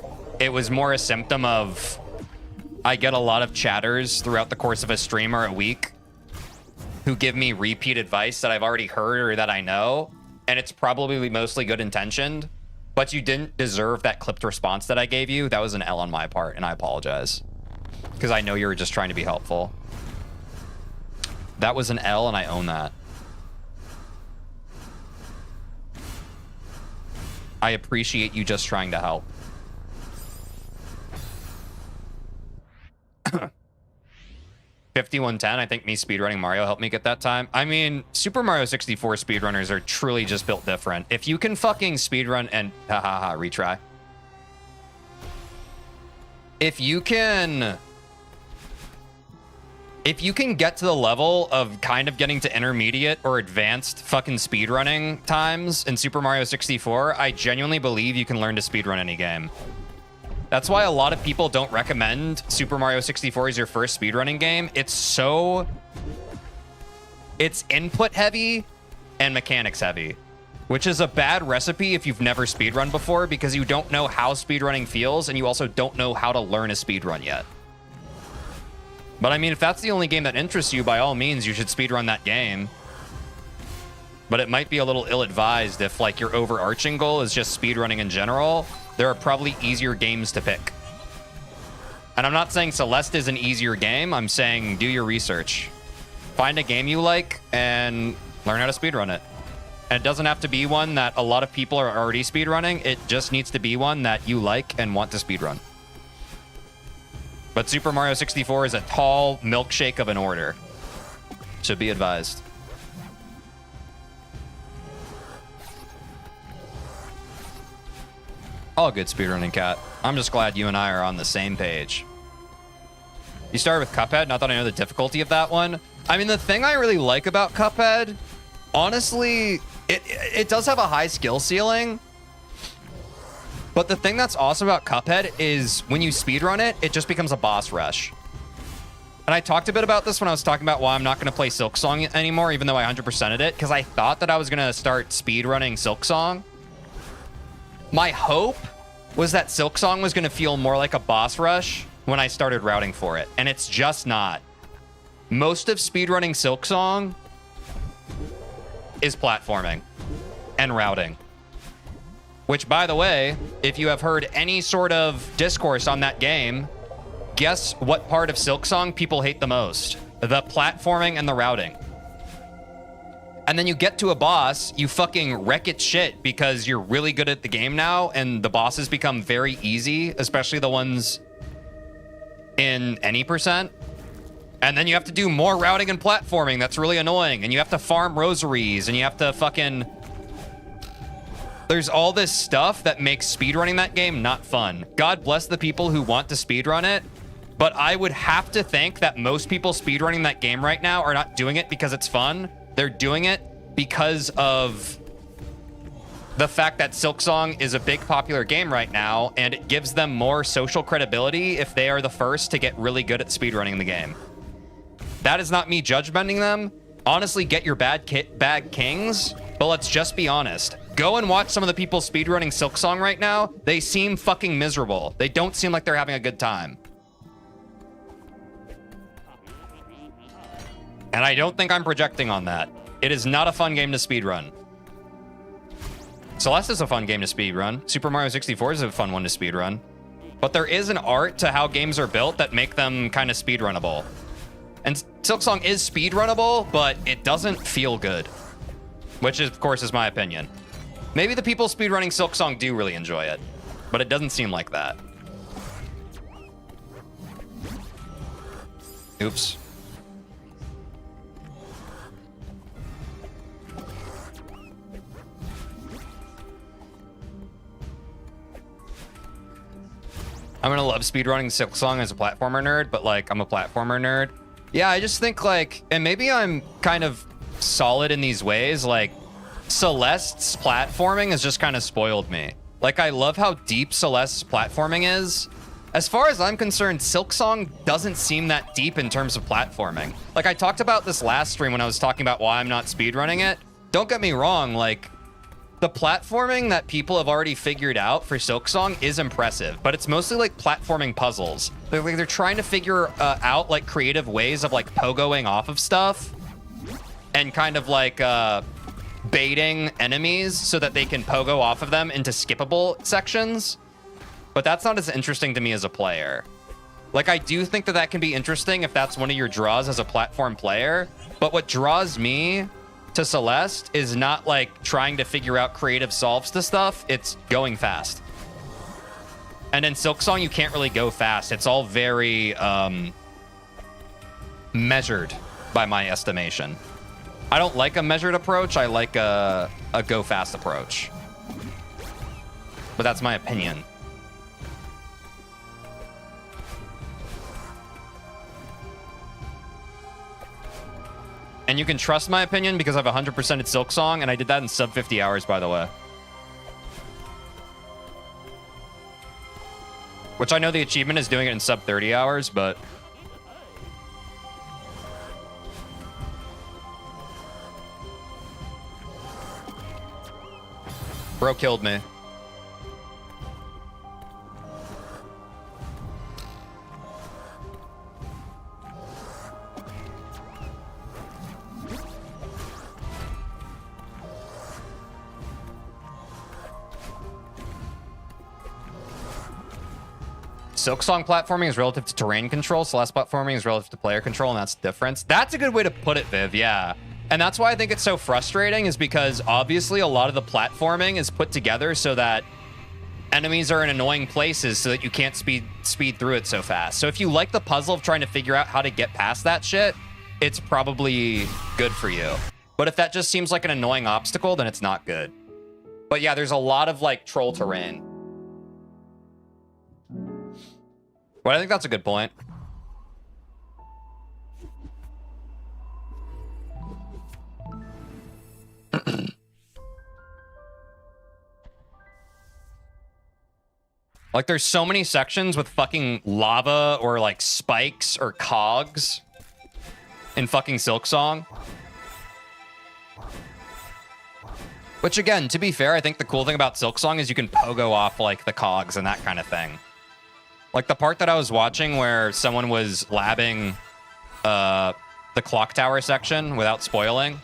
It was more a symptom of I get a lot of chatters throughout the course of a stream or a week who give me repeat advice that I've already heard or that I know, and it's probably mostly good intentioned, but you didn't deserve that clipped response that I gave you. That was an L on my part, and I apologize. Because I know you were just trying to be helpful. That was an L, and I own that. I appreciate you just trying to help. $51.10, I think me speedrunning Mario helped me get that time. I mean, Super Mario 64 speedrunners are truly just built different. If you can fucking speedrun and... retry. If you can get to the level of kind of getting to intermediate or advanced fucking speedrunning times in Super Mario 64, I genuinely believe you can learn to speedrun any game. That's why a lot of people don't recommend Super Mario 64 as your first speedrunning game. It's input heavy and mechanics heavy, which is a bad recipe if you've never speedrun before, because you don't know how speedrunning feels and you also don't know how to learn a speedrun yet. But I mean, if that's the only game that interests you, by all means, you should speedrun that game. But it might be a little ill-advised if, like, your overarching goal is just speedrunning in general. There are probably easier games to pick. And I'm not saying Celeste is an easier game. I'm saying do your research. Find a game you like and learn how to speedrun it. And it doesn't have to be one that a lot of people are already speedrunning. It just needs to be one that you like and want to speedrun. But Super Mario 64 is a tall milkshake of an order. Should be advised. All good speedrunning, Cat. I'm just glad you and I are on the same page. You started with Cuphead, not that I know the difficulty of that one. I mean, the thing I really like about Cuphead, honestly, it does have a high skill ceiling. But the thing that's awesome about Cuphead is when you speedrun it, it just becomes a boss rush. And I talked a bit about this when I was talking about why I'm not going to play Silksong anymore, even though I 100%ed it, because I thought that I was going to start speedrunning Silksong. My hope was that Silksong was going to feel more like a boss rush when I started routing for it, and it's just not. Most of speedrunning Silksong is platforming and routing. Which, by the way, if you have heard any sort of discourse on that game, guess what part of Silksong people hate the most? The platforming and the routing. And then you get to a boss, you fucking wreck its shit because you're really good at the game now, and the bosses become very easy, especially the ones in any percent. And then you have to do more routing and platforming. That's really annoying. And you have to farm rosaries, and you have to fucking... There's all this stuff that makes speedrunning that game not fun. God bless the people who want to speedrun it, but I would have to think that most people speedrunning that game right now are not doing it because it's fun. They're doing it because of the fact that Silksong is a big popular game right now, and it gives them more social credibility if they are the first to get really good at speedrunning the game. That is not me judgmenting them. Honestly, get your bag kings, but let's just be honest. Go and watch some of the people speedrunning Silksong right now. They seem fucking miserable. They don't seem like they're having a good time. And I don't think I'm projecting on that. It is not a fun game to speedrun. Celeste is a fun game to speedrun. Super Mario 64 is a fun one to speedrun. But there is an art to how games are built that make them kind of speedrunnable. And Silksong is speedrunnable, but it doesn't feel good. Which, of course, is my opinion. Maybe the people speedrunning Silksong do really enjoy it, but it doesn't seem like that. Oops. I'm gonna love speedrunning Silksong as a platformer nerd, but like, I'm a platformer nerd. Yeah, I just think like, and maybe I'm kind of solid in these ways, like Celeste's platforming has just kind of spoiled me. Like, I love how deep Celeste's platforming is, As far as I'm concerned, Silksong doesn't seem that deep in terms of platforming. Like, I talked about this last stream when I was talking about why I'm not speedrunning it. Don't get me wrong, like, the platforming that people have already figured out for Silksong is impressive, but it's mostly like platforming puzzles. They're trying to figure out like creative ways of like pogoing off of stuff and kind of like baiting enemies so that they can pogo off of them into skippable sections. But that's not as interesting to me as a player. Like, I do think that that can be interesting if that's one of your draws as a platform player. But what draws me to Celeste is not like trying to figure out creative solves to stuff. It's going fast. And in Silksong, you can't really go fast. It's all very measured by my estimation. I don't like a measured approach. I like a go fast approach. But that's my opinion. And you can trust my opinion because I've 100%ed Silksong, and I did that in sub 50 hours, by the way. Which I know the achievement is doing it in sub 30 hours, but... Bro killed me. Silksong platforming is relative to terrain control. Celeste platforming is relative to player control, and that's the difference. That's a good way to put it, Viv, yeah. And that's why I think it's so frustrating, is because obviously a lot of the platforming is put together so that enemies are in annoying places so that you can't speed through it so fast. So if you like the puzzle of trying to figure out how to get past that shit, it's probably good for you. But if that just seems like an annoying obstacle, then it's not good. But yeah, there's a lot of like troll terrain. But I think that's a good point. Like, there's so many sections with fucking lava or like spikes or cogs in fucking Silksong. Which again, to be fair, I think the cool thing about Silksong is you can pogo off like the cogs and that kind of thing. Like the part that I was watching where someone was labbing the clock tower section without spoiling.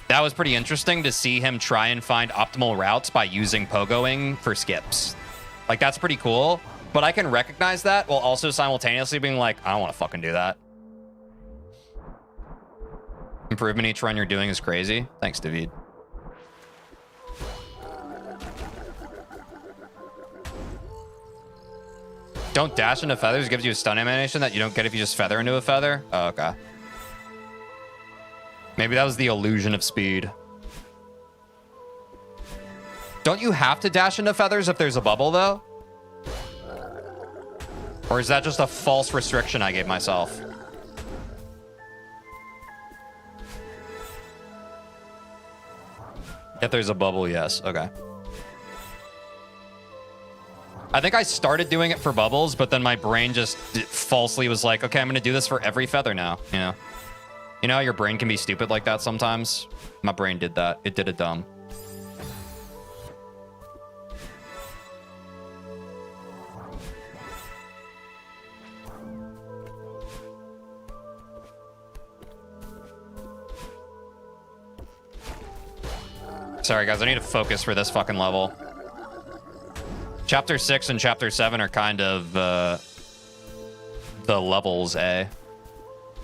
That was pretty interesting to see him try and find optimal routes by using pogoing for skips. Like, that's pretty cool. But I can recognize that while also simultaneously being like, I don't want to fucking do that. Improvement each run you're doing is crazy. Thanks, David. Don't dash into feathers gives you a stun animation that you don't get if you just feather into a feather? Oh, okay. Maybe that was the illusion of speed. Don't you have to dash into feathers if there's a bubble, though? Or is that just a false restriction I gave myself? If there's a bubble, yes. Okay. I think I started doing it for bubbles, but then my brain just falsely was like, okay, I'm going to do this for every feather now, you know? You know how your brain can be stupid like that sometimes? My brain did that. It did it dumb. Sorry, guys. I need to focus for this fucking level. Chapter 6 and Chapter 7 are kind of the levels A.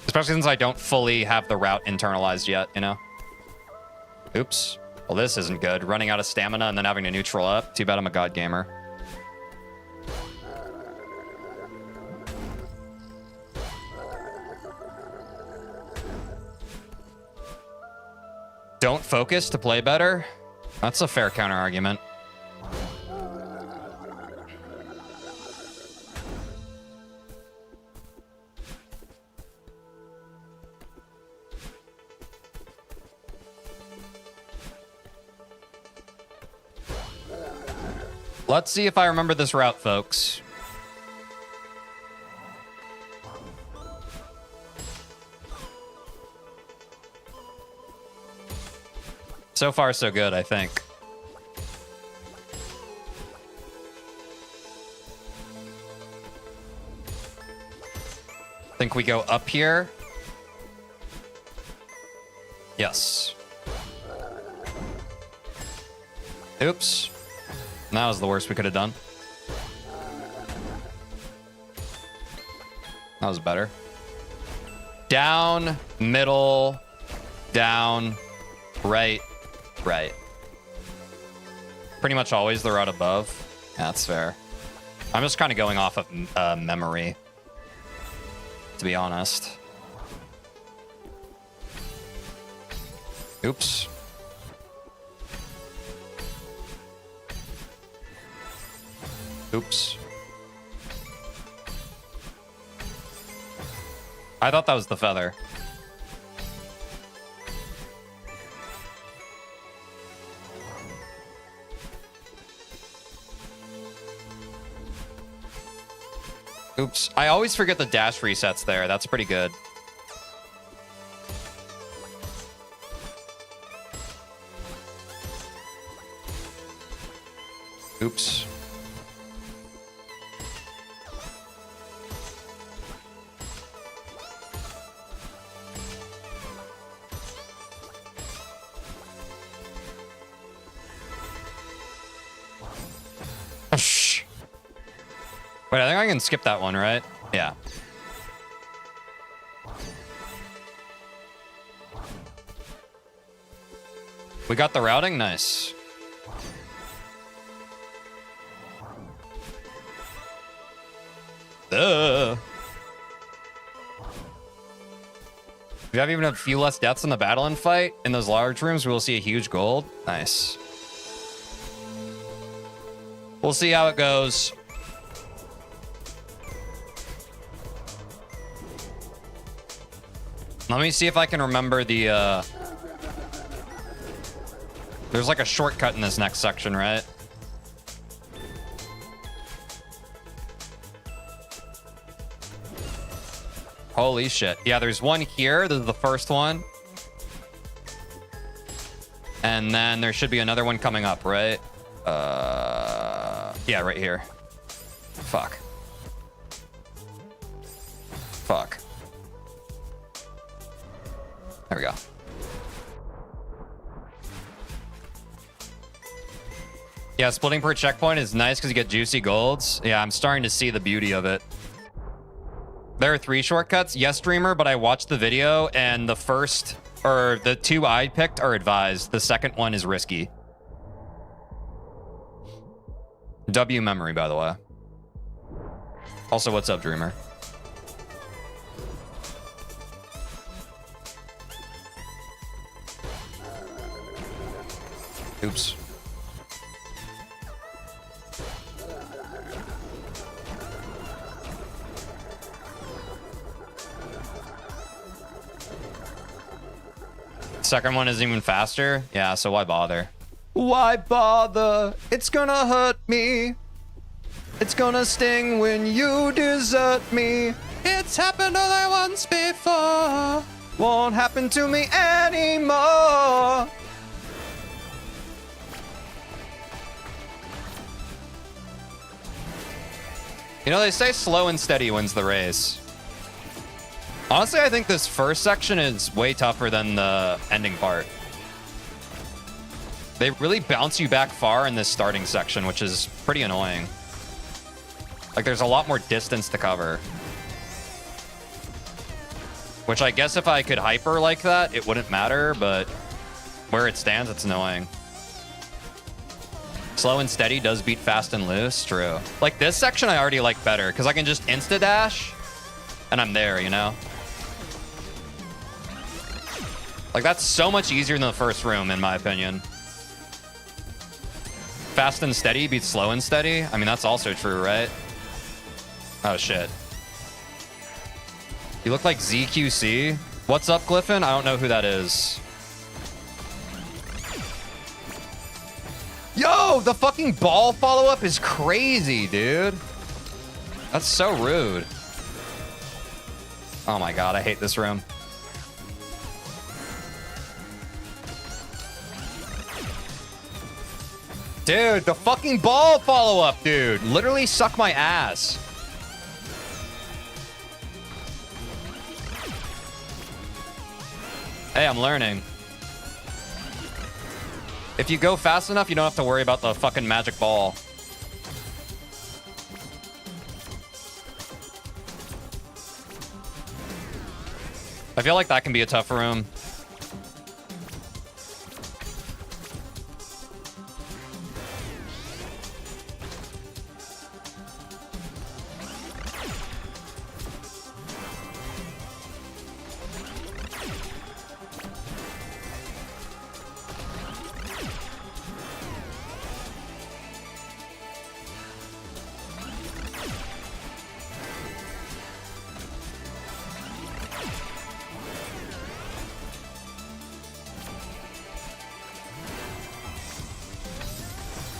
Especially since I don't fully have the route internalized yet, you know? Oops. Well, this isn't good. Running out of stamina and then having to neutral up. Too bad I'm a god gamer. Don't focus to play better? That's a fair counter argument. Let's see if I remember this route, folks. So far, so good, I think. Think we go up here? Yes. Oops. That was the worst we could have done. That was better. Down, middle, down, right, right. Pretty much always the route above. Yeah, that's fair. I'm just kind of going off of memory, to be honest. Oops. Oops. I thought that was the feather. Oops. I always forget the dash resets there. That's pretty good. Oops. Wait, I think I can skip that one, right? Yeah. We got the routing? Nice. If you have even a few less deaths in the battle and fight, in those large rooms, we will see a huge gold. Nice. We'll see how it goes. Let me see if I can remember the, There's like a shortcut in this next section, right? Holy shit. Yeah, there's one here. This is the first one. And then there should be another one coming up, right? Yeah, right here. Fuck. Fuck. There we go. Yeah, splitting per checkpoint is nice because you get juicy golds. Yeah, I'm starting to see the beauty of it. There are 3 shortcuts. Yes, streamer, but I watched the video and the first, or the 2 I picked are advised. The second one is risky. W memory, by the way. Also, what's up, dreamer? Oops. Second one isn't even faster. Yeah, so why bother? Why bother? It's gonna hurt me. It's gonna sting when you desert me. It's happened only once before. Won't happen to me anymore. You know, they say slow and steady wins the race. Honestly, I think this first section is way tougher than the ending part. They really bounce you back far in this starting section, which is pretty annoying. Like, there's a lot more distance to cover. Which I guess if I could hyper like that, it wouldn't matter, but where it stands, it's annoying. Slow and steady does beat fast and loose, true. Like, this section I already like better, because I can just insta-dash, and I'm there, you know? Like, that's so much easier than the first room, in my opinion. Fast and steady beats slow and steady. I mean, that's also true, right? Oh, shit. You look like ZQC. What's up, Glyphon? I don't know who that is. Yo, the fucking ball follow-up is crazy, dude. That's so rude. Oh my god, I hate this room. Dude, the fucking ball follow-up, dude. Literally suck my ass. Hey, I'm learning. If you go fast enough, you don't have to worry about the fucking magic ball. I feel like that can be a tough room.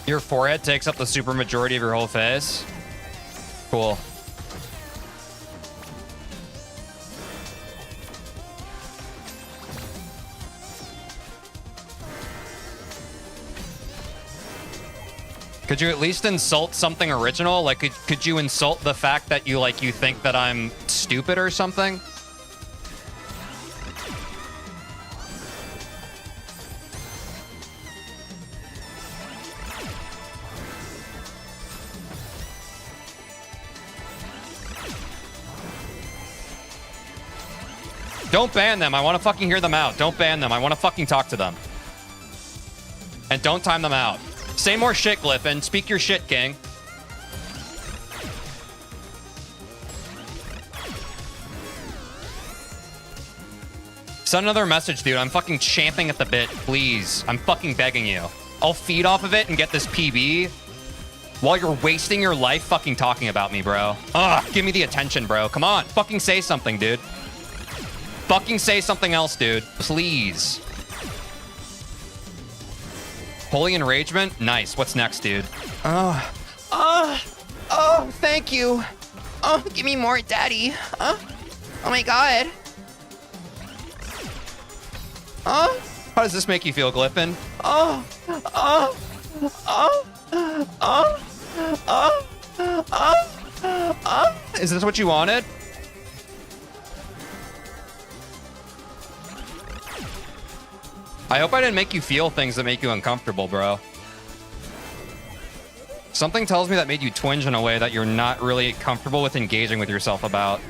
Your forehead takes up the super majority of your whole face. Cool. Could you at least insult something original? Like, could you insult the fact that you think that I'm stupid or something? Don't ban them. I want to fucking hear them out. Don't ban them. I want to fucking talk to them. And don't time them out. Say more shit, Glyphon. Speak your shit, King. Send another message, dude. I'm fucking champing at the bit. Please. I'm fucking begging you. I'll feed off of it and get this PB while you're wasting your life fucking talking about me, bro. Ugh, give me the attention, bro. Come on. Fucking say something, dude. Fucking say something else, dude. Please. Holy Enragement? Nice. What's next, dude? Oh, thank you. Oh, give me more, daddy. Oh my god. How does this make you feel, Glyphon? Is this what you wanted? I hope I didn't make you feel things that make you uncomfortable, bro. Something tells me that made you twinge in a way that you're not really comfortable with engaging with yourself about.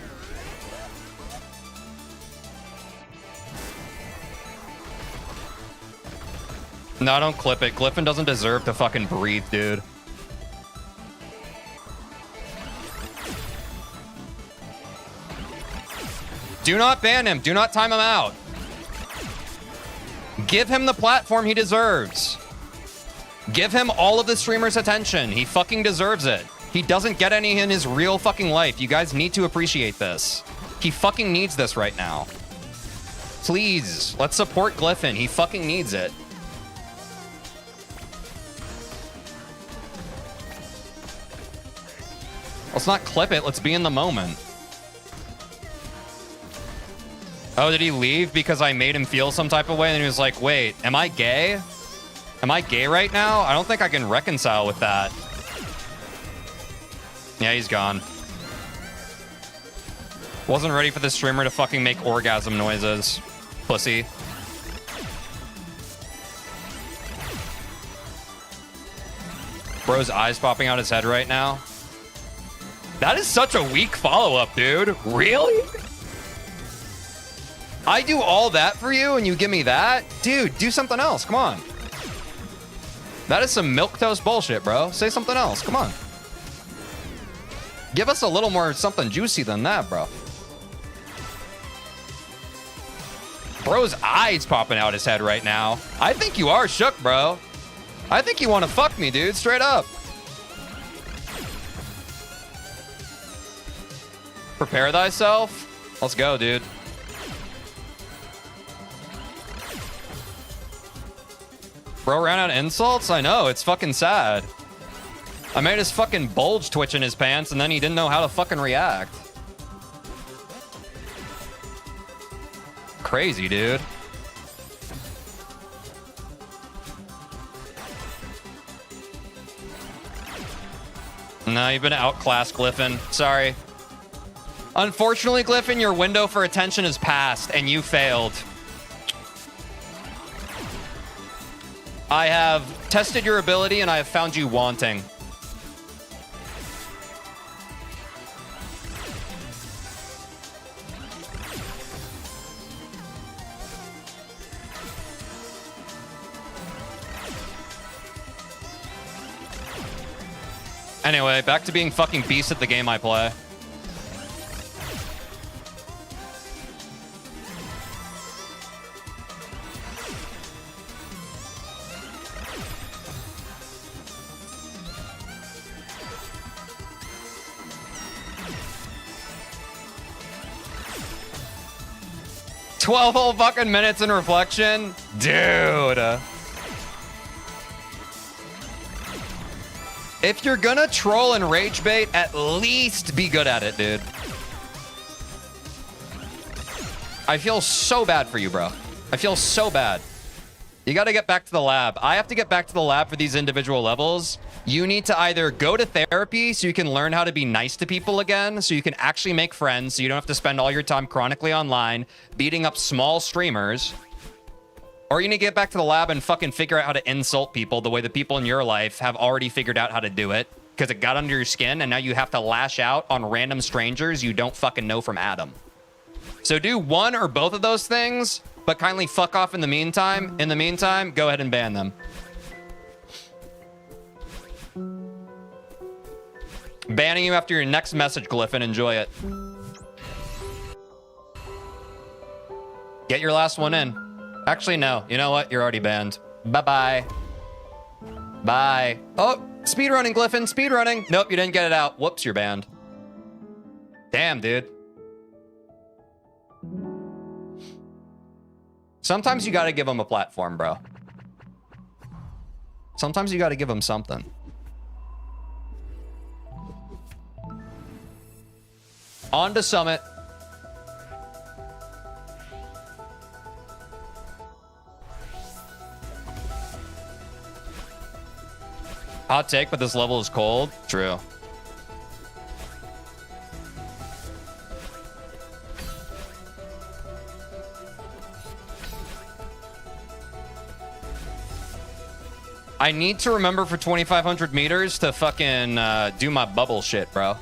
No, don't clip it. Glyphon doesn't deserve to fucking breathe, dude. Do not ban him. Do not time him out. Give him the platform he deserves. Give him all of the streamer's attention. He fucking deserves it. He doesn't get any in his real fucking life. You guys need to appreciate this. He fucking needs this right now. Please, let's support Glyphon. He fucking needs it. Let's not clip it. Let's be in the moment. Oh, did he leave because I made him feel some type of way? And he was like, wait, am I gay? Am I gay right now? I don't think I can reconcile with that. Yeah, he's gone. Wasn't ready for the streamer to fucking make orgasm noises. Pussy. Bro's eyes popping out his head right now. That is such a weak follow-up, dude. Really? I do all that for you and you give me that? Dude, do something else. Come on. That is some milquetoast bullshit, bro. Say something else. Come on. Give us a little more something juicy than that, bro. Bro's eyes popping out his head right now. I think you are shook, bro. I think you want to fuck me, dude. Straight up. Prepare thyself. Let's go, dude. Bro ran out of insults? I know, it's fucking sad. I made his fucking bulge twitch in his pants and then he didn't know how to fucking react. Crazy, dude. No, you've been outclassed, Glyphon. Sorry. Unfortunately, Glyphon, your window for attention is past, and you failed. I have tested your ability, and I have found you wanting. Anyway, back to being fucking beast at the game I play. "12 whole fucking minutes in reflection? Dude. If you're gonna troll and rage bait, at least be good at it, dude. I feel so bad for you, bro. I feel so bad. You gotta get back to the lab. I have to get back to the lab for these individual levels. You need to either go to therapy so you can learn how to be nice to people again, so you can actually make friends, so you don't have to spend all your time chronically online beating up small streamers, or you need to get back to the lab and fucking figure out how to insult people the way the people in your life have already figured out how to do it, because it got under your skin and now you have to lash out on random strangers you don't fucking know from Adam. So do one or both of those things, but kindly fuck off in the meantime. In the meantime, go ahead and ban them. Banning you after your next message, Glyphon. Enjoy it. Get your last one in. Actually, no. You know what? You're already banned. Bye-bye. Bye. Oh, speedrunning, Glyphon. Speedrunning. Nope, you didn't get it out. Whoops, you're banned. Damn, dude. Sometimes you gotta give them a platform, bro. Sometimes you gotta give them something. On to Summit. Hot take, but this level is cold. True. I need to remember for 2,500 meters to fucking do my bubble shit, bro.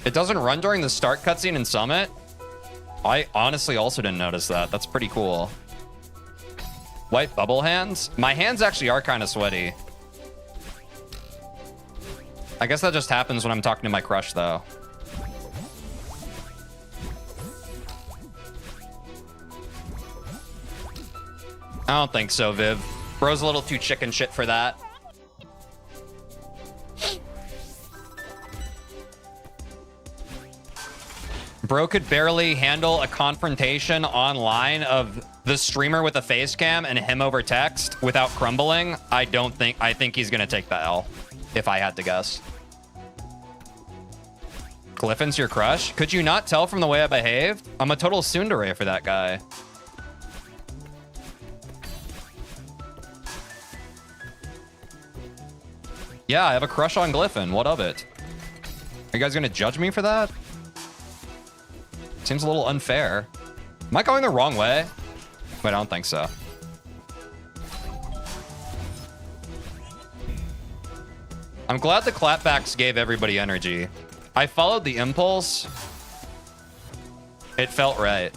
It doesn't run during the start cutscene in Summit? I honestly also didn't notice that. That's pretty cool. White bubble hands? My hands actually are kind of sweaty. I guess that just happens when I'm talking to my crush, though. I don't think so, Viv. Bro's a little too chicken shit for that. Bro could barely handle a confrontation online of the streamer with a face cam and him over text without crumbling. I think he's gonna take the L, if I had to guess. Glyphon's your crush? Could you not tell from the way I behaved? I'm a total tsundere for that guy. Yeah, I have a crush on Glyphon. What of it? Are you guys gonna judge me for that? Seems a little unfair. Am I going the wrong way? Wait, I don't think so. I'm glad the clapbacks gave everybody energy. I followed the impulse. It felt right.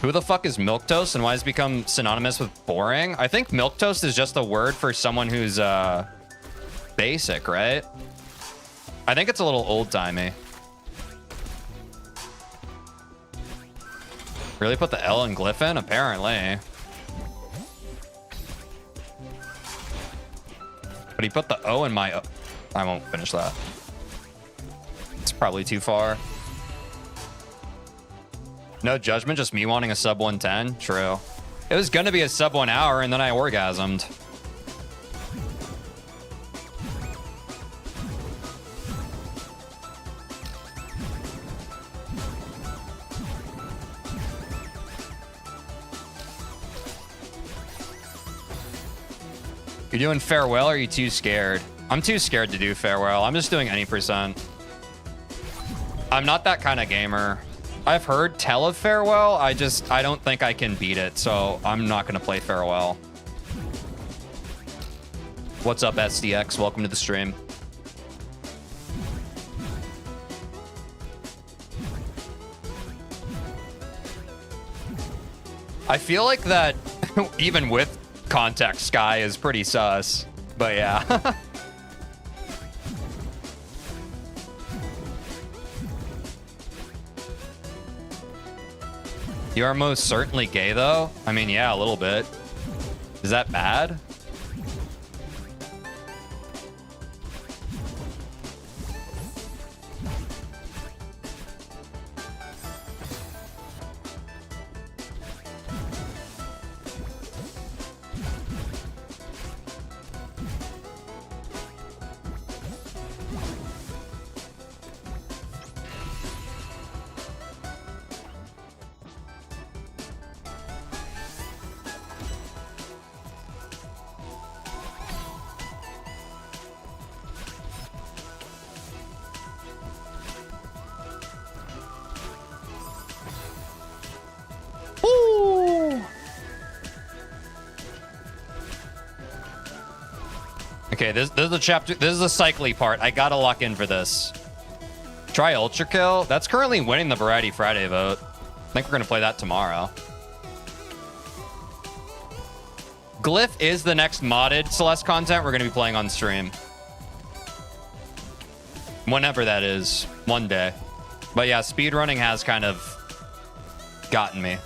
Who the fuck is milquetoast and why has it become synonymous with boring? I think milquetoast is just a word for someone who's basic, right? I think it's a little old-timey. Really put the L in Glyphon? Apparently. But he put the O in my... I won't finish that. It's probably too far. No judgment, just me wanting a sub 110? True. It was gonna be a sub 1 hour, and then I orgasmed. You're doing farewell, or are you too scared? I'm too scared to do farewell. I'm just doing any percent. I'm not that kind of gamer. I've heard tell of farewell. I don't think I can beat it, so I'm not going to play farewell. What's up, SDX? Welcome to the stream. I feel like that, even with context, Sky is pretty sus. But yeah. You are most certainly gay, though. I mean, yeah, a little bit. Is that bad? Okay, this is the chapter. This is the cycly part. I gotta lock in for this. Try Ultra Kill. That's currently winning the Variety Friday vote. I think we're gonna play that tomorrow. Glyph is the next modded Celeste content we're gonna be playing on stream. Whenever that is. One day. But yeah, speedrunning has kind of gotten me.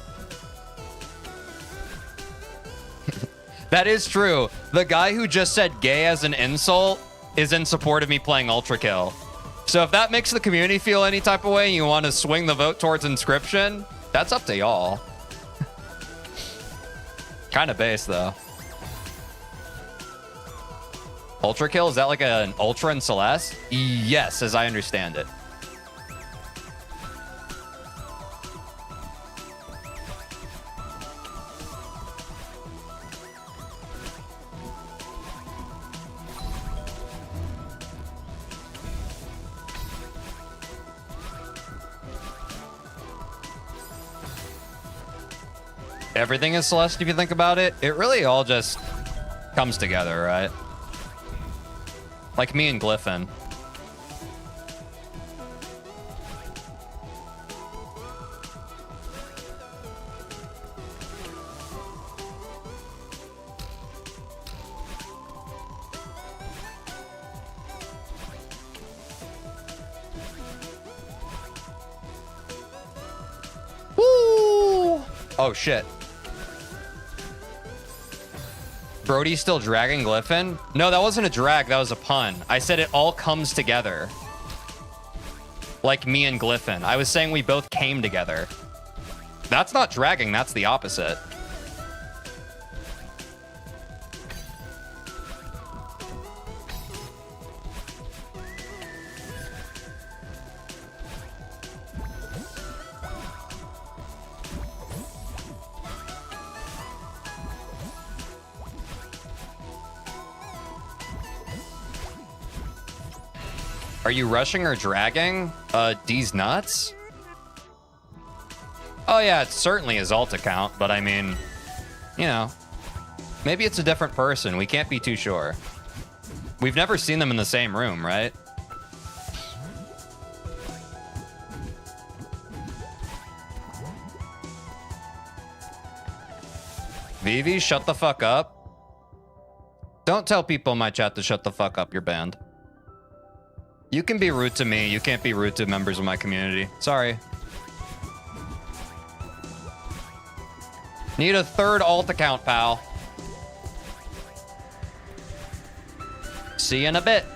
That is true. The guy who just said gay as an insult is in support of me playing Ultra Kill. So if that makes the community feel any type of way and you want to swing the vote towards Inscription, that's up to y'all. Kind of base, though. Ultra Kill, is that like an Ultra in Celeste? Yes, as I understand it. Everything is Celeste if you think about it. It really all just comes together, right? Like me and Glyphin. Woo! Oh shit. Brody's still dragging Glyphin? No, that wasn't a drag. That was a pun. I said it all comes together. Like me and Glyphin. I was saying we both came together. That's not dragging. That's the opposite. Are you rushing or dragging? D's nuts? Oh yeah, it's certainly his alt account, but I mean, you know, maybe it's a different person. We can't be too sure. We've never seen them in the same room, right? Vivi, shut the fuck up. Don't tell people in my chat to shut the fuck up. You're banned. You can be rude to me. You can't be rude to members of my community. Sorry. Need a third alt account, pal. See you in a bit.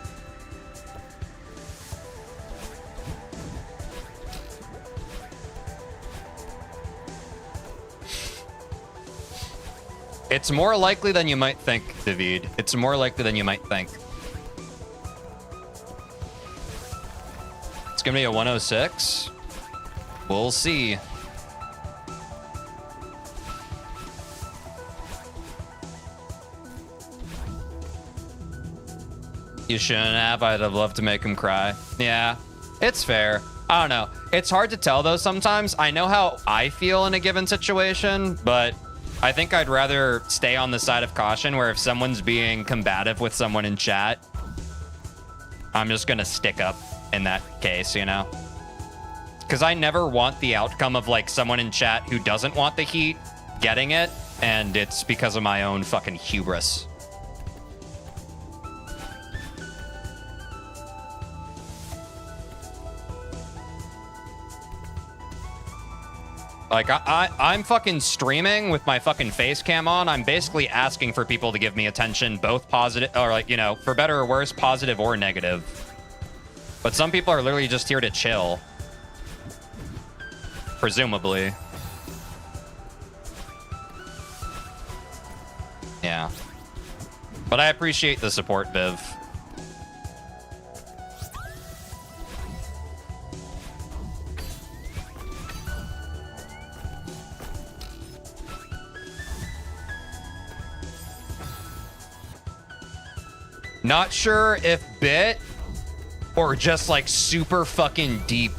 It's more likely than you might think, David. It's more likely than you might think. It's gonna be a 106. We'll see. You shouldn't have. I'd have loved to make him cry. Yeah, it's fair. I don't know. It's hard to tell, though, sometimes. I know how I feel in a given situation, but I think I'd rather stay on the side of caution where if someone's being combative with someone in chat, I'm just going to stick up in that case, you know? Because I never want the outcome of, like, someone in chat who doesn't want the heat getting it, and it's because of my own fucking hubris. Like, I'm fucking streaming with my fucking face cam on. I'm basically asking for people to give me attention, both positive, or like, you know, for better or worse, positive or negative. But some people are literally just here to chill. Presumably. Yeah. But I appreciate the support, Viv. Not sure if bit or just like super fucking deep.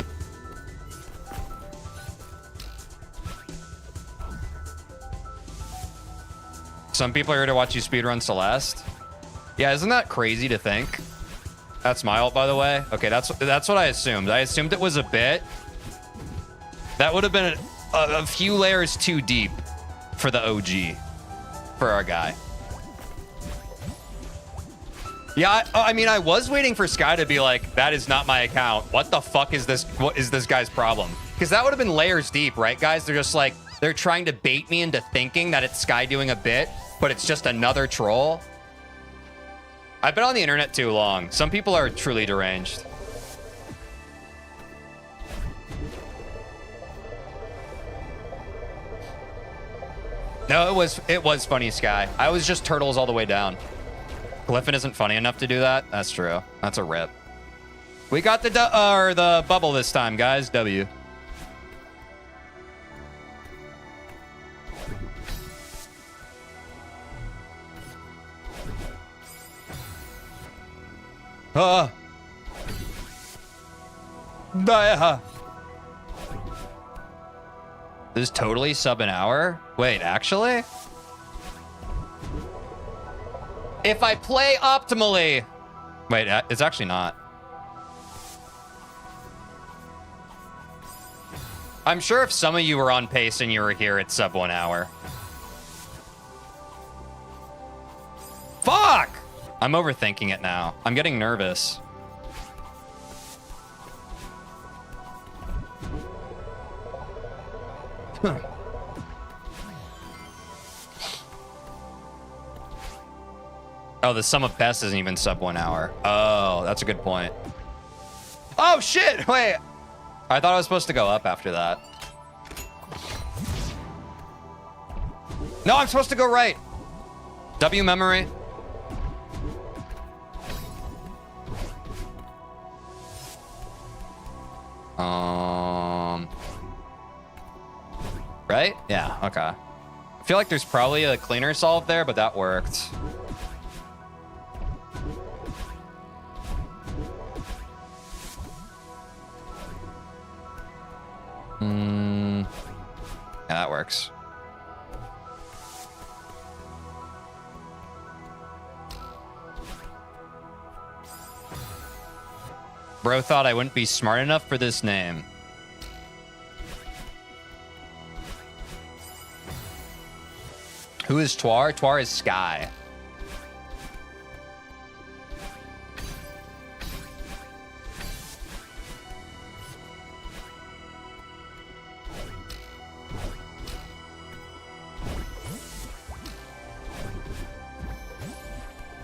Some people are here to watch you speedrun Celeste. Yeah, isn't that crazy to think? That's my ult, by the way. Okay, that's what I assumed. I assumed it was a bit. That would have been a few layers too deep for the OG, for our guy. Yeah, I mean, I was waiting for Sky to be like, that is not my account. What the fuck is this? What is this guy's problem? Because that would have been layers deep, right, guys? They're just like, they're trying to bait me into thinking that it's Sky doing a bit, but it's just another troll. I've been on the internet too long. Some people are truly deranged. No, it was funny, Sky. I was just turtles all the way down. Glyphon isn't funny enough to do that. That's true. That's a rip. We got the bubble this time, guys. W. This is totally sub an hour. Wait, actually? If I play optimally... Wait, it's actually not. I'm sure if some of you were on pace and you were here, it's sub 1 hour. Fuck! I'm overthinking it now. I'm getting nervous. Huh. Oh, the sum of best isn't even sub 1 hour. Oh, that's a good point. Oh, shit! Wait. I thought I was supposed to go up after that. No, I'm supposed to go right. W memory. Right? Yeah, okay. I feel like there's probably a cleaner solve there, but that worked. Yeah, that works. Bro thought I wouldn't be smart enough for this name. Who is Twar? Twar is Sky.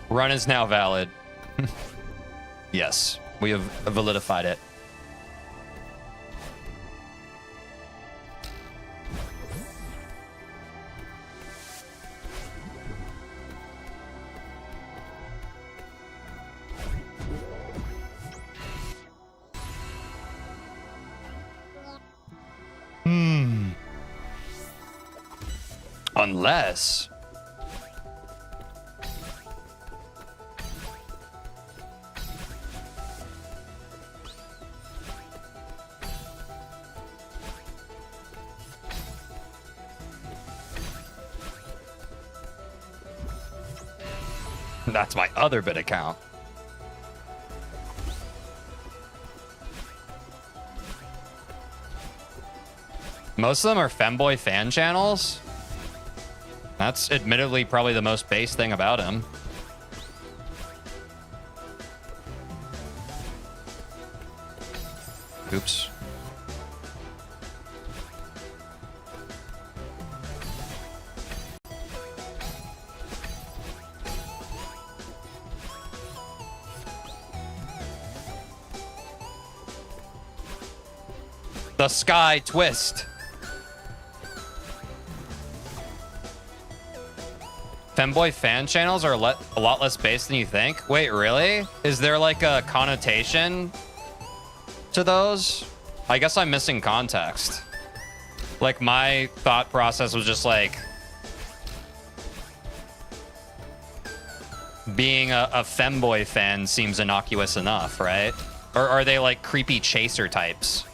Run is now valid. Yes, we have validified it. Unless... That's my other bit account. Most of them are femboy fan channels. That's admittedly probably the most base thing about him. Oops. The sky twist. Femboy fan channels are a lot less base than you think. Wait, really? Is there like a connotation to those? I guess I'm missing context. Like, my thought process was just like, being a femboy fan seems innocuous enough, right? Or are they like creepy chaser types?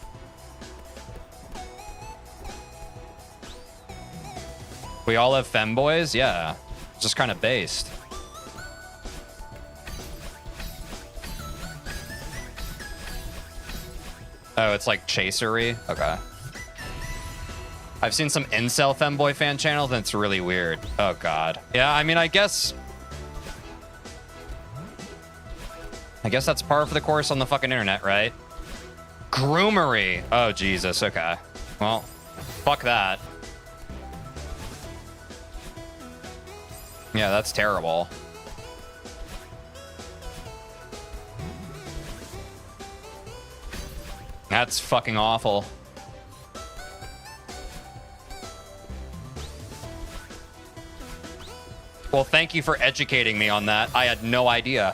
We all have femboys? Yeah. It's just kind of based. Oh, it's like chasery? Okay. I've seen some incel femboy fan channels and it's really weird. Oh, God. Yeah, I mean, I guess that's par for the course on the fucking internet, right? Groomery. Oh, Jesus. Okay. Well, fuck that. Yeah, that's terrible. That's fucking awful. Well, thank you for educating me on that. I had no idea.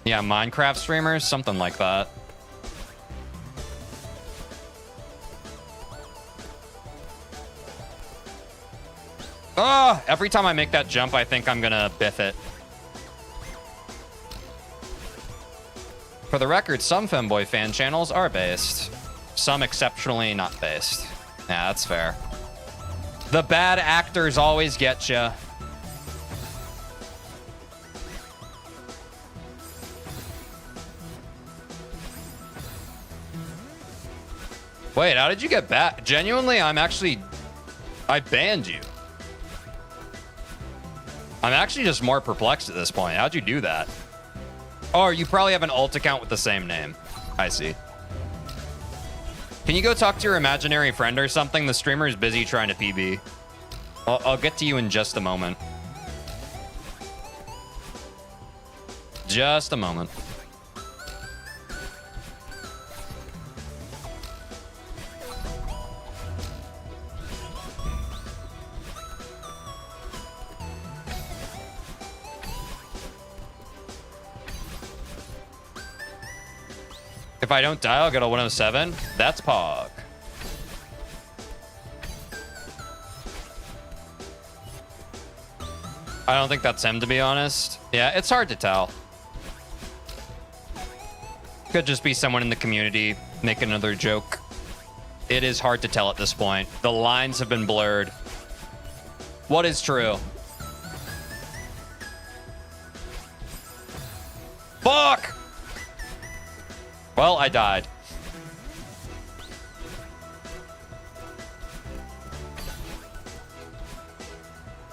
Yeah, Minecraft streamers, something like that. Oh, every time I make that jump, I think I'm gonna biff it. For the record, some femboy fan channels are based. Some exceptionally not based. Yeah, that's fair. The bad actors always get ya. Wait, how did you get back? Genuinely, I banned you. I'm actually just more perplexed at this point. How'd you do that? Oh, you probably have an alt account with the same name. I see. Can you go talk to your imaginary friend or something? The streamer is busy trying to PB. I'll get to you in just a moment. Just a moment. If I don't die, I'll get a 107. That's Pog. I don't think that's him, to be honest. Yeah, it's hard to tell. Could just be someone in the community making another joke. It is hard to tell at this point. The lines have been blurred. What is true? Fuck! Well, I died.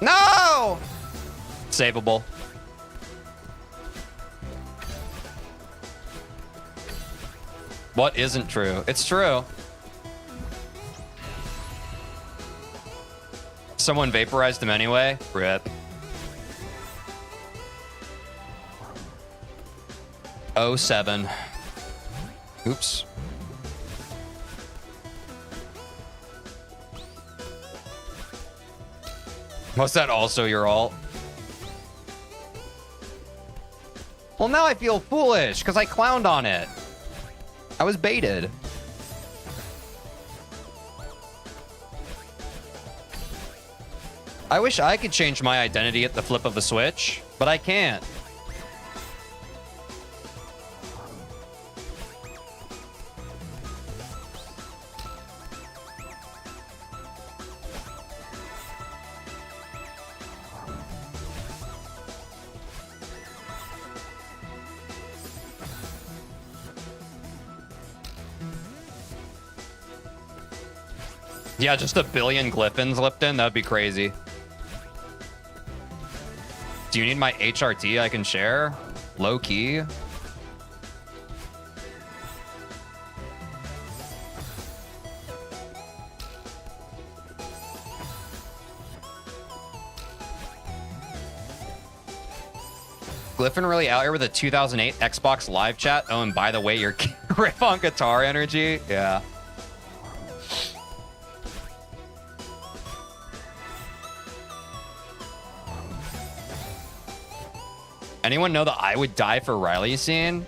No! Savable. What isn't true? It's true. Someone vaporized him anyway? Rip. '07. Oops. Was that also your alt? Well, now I feel foolish because I clowned on it. I was baited. I wish I could change my identity at the flip of a switch, but I can't. Yeah, just a billion Glyphons Lipton. That'd be crazy. Do you need my HRT I can share? Low key. Glyphon really out here with a 2008 Xbox live chat. Oh, and by the way, your riff on guitar energy. Yeah. Anyone know the I would die for Riley scene?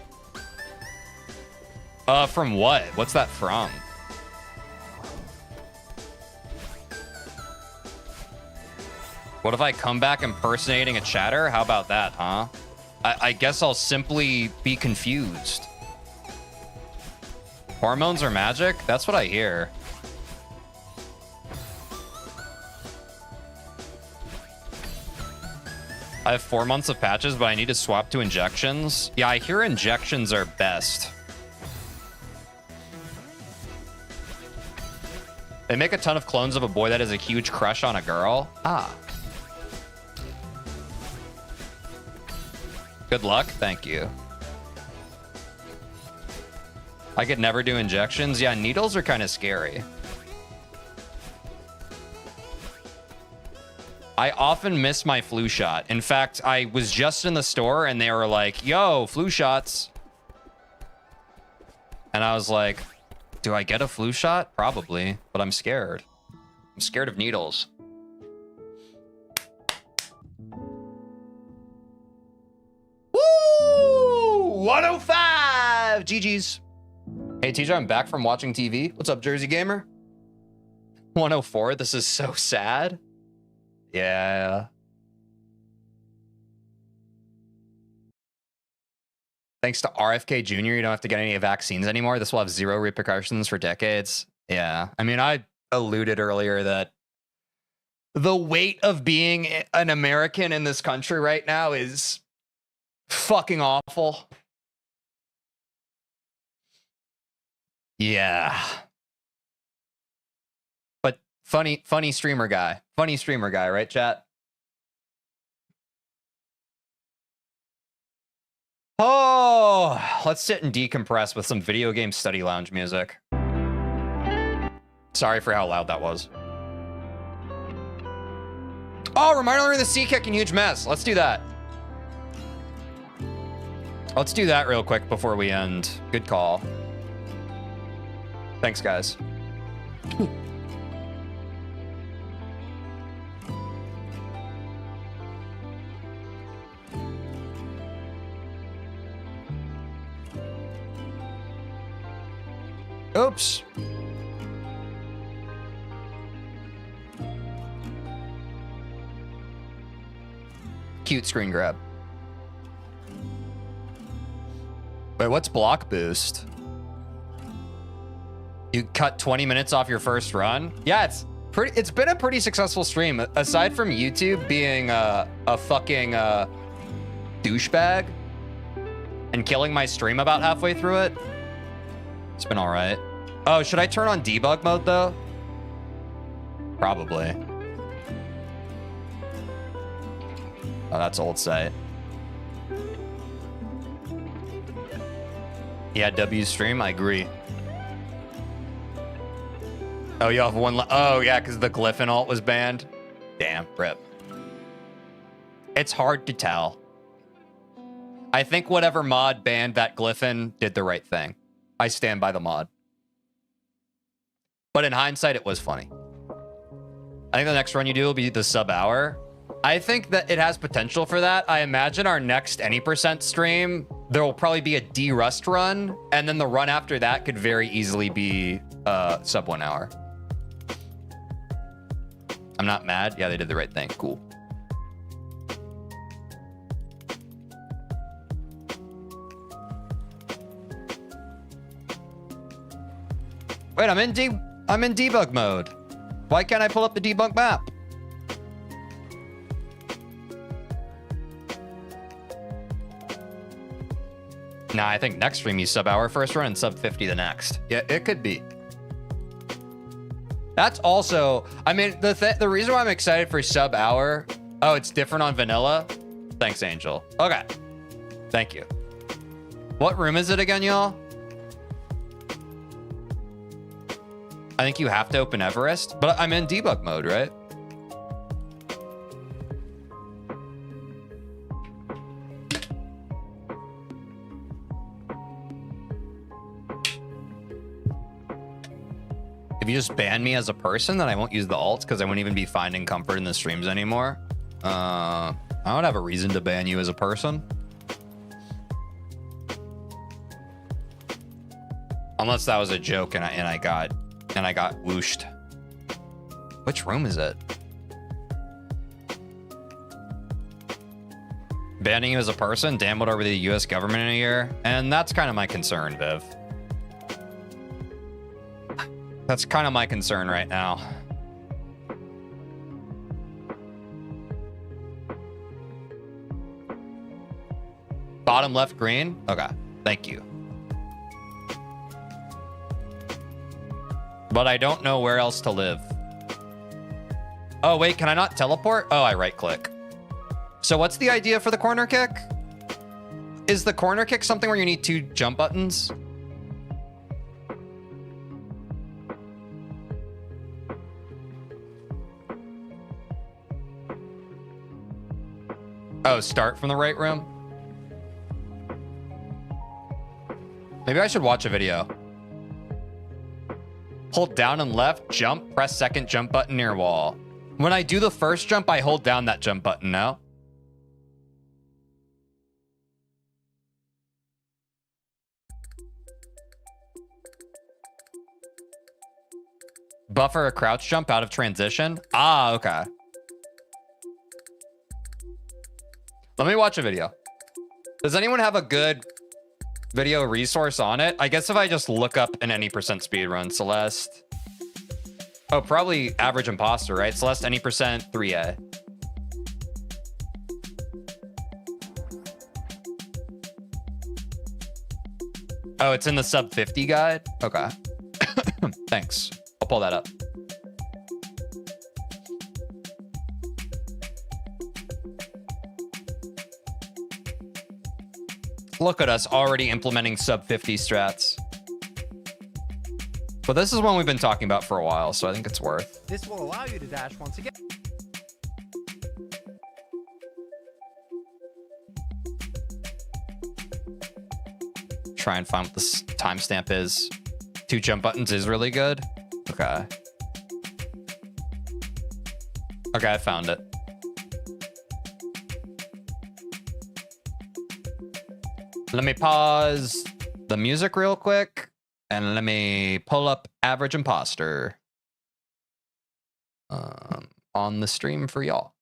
From what? What's that from? What if I come back impersonating a chatter? How about that, huh? I guess I'll simply be confused. Hormones are magic? That's what I hear. I have 4 months of patches, but I need to swap to injections. Yeah, I hear injections are best. They make a ton of clones of a boy that has a huge crush on a girl. Ah. Good luck. Thank you. I could never do injections. Yeah, needles are kind of scary. I often miss my flu shot. In fact, I was just in the store and they were like, yo, flu shots. And I was like, do I get a flu shot? Probably, but I'm scared. I'm scared of needles. Woo! 105! GG's. Hey, TJ, I'm back from watching TV. What's up, Jersey Gamer? 104, this is so sad. Yeah. Thanks to RFK Jr., you don't have to get any vaccines anymore. This will have zero repercussions for decades. Yeah. I mean, I alluded earlier that the weight of being an American in this country right now is fucking awful. Yeah. But funny streamer guy. Funny streamer guy, right, chat? Oh, let's sit and decompress with some video game study lounge music. Sorry for how loud that was. Oh, reminder in the sea kicking huge mess. Let's do that. Let's do that real quick before we end. Good call. Thanks, guys. Oops. Cute screen grab. Wait, what's block boost? You cut 20 minutes off your first run? Yeah, it's been a pretty successful stream. Aside from YouTube being a fucking douchebag and killing my stream about halfway through it, it's been all right. Oh, should I turn on debug mode though? Probably. Oh, that's old site. Yeah, W stream, I agree. Oh, you have one. Oh, yeah, because the Glyphon alt was banned. Damn, rip. It's hard to tell. I think whatever mod banned that Glyphon did the right thing. I stand by the mod. But in hindsight, it was funny. I think the next run you do will be the sub-hour. I think that it has potential for that. I imagine our next any % stream, there will probably be a D-Rust run, and then the run after that could very easily be sub 1 hour. I'm not mad. Yeah, they did the right thing. Cool. Wait, I'm in debug mode. Why can't I pull up the debug map? Nah, I think next stream you sub hour first run and sub 50 the next. Yeah, it could be. That's also, I mean, the reason why I'm excited for sub hour. Oh, it's different on vanilla. Thanks, Angel. Okay. Thank you. What room is it again, y'all? I think you have to open Everest, but I'm in debug mode, right? If you just ban me as a person, then I won't use the alts because I won't even be finding comfort in the streams anymore. I don't have a reason to ban you as a person. Unless that was a joke and I got whooshed. Which room is it? Banning you as a person, damn it over the US government in a year. And that's kind of my concern, Viv. That's kind of my concern right now. Bottom left green? Okay, thank you. But I don't know where else to live. Oh, wait, can I not teleport? Oh, I right click. So what's the idea for the corner kick? Is the corner kick something where you need 2 jump buttons? Oh, start from the right room? Maybe I should watch a video. Hold down and left, jump, press second jump button near wall. When I do the first jump, I hold down that jump button, no? Buffer a crouch jump out of transition? Ah, okay. Let me watch a video. Does anyone have a good video resource on it? I guess if I just look up an any percent speedrun, Celeste. Oh, probably average imposter, right? Celeste, any percent 3A. Oh, it's in the sub 50 guide? Okay. Thanks. I'll pull that up. Look at us already implementing sub 50 strats. But this is one we've been talking about for a while, so I think it's worth. This will allow you to dash once again. Try and find what this timestamp is. 2 jump buttons is really good. Okay. Okay, I found it. Let me pause the music real quick and let me pull up average imposter on the stream for y'all.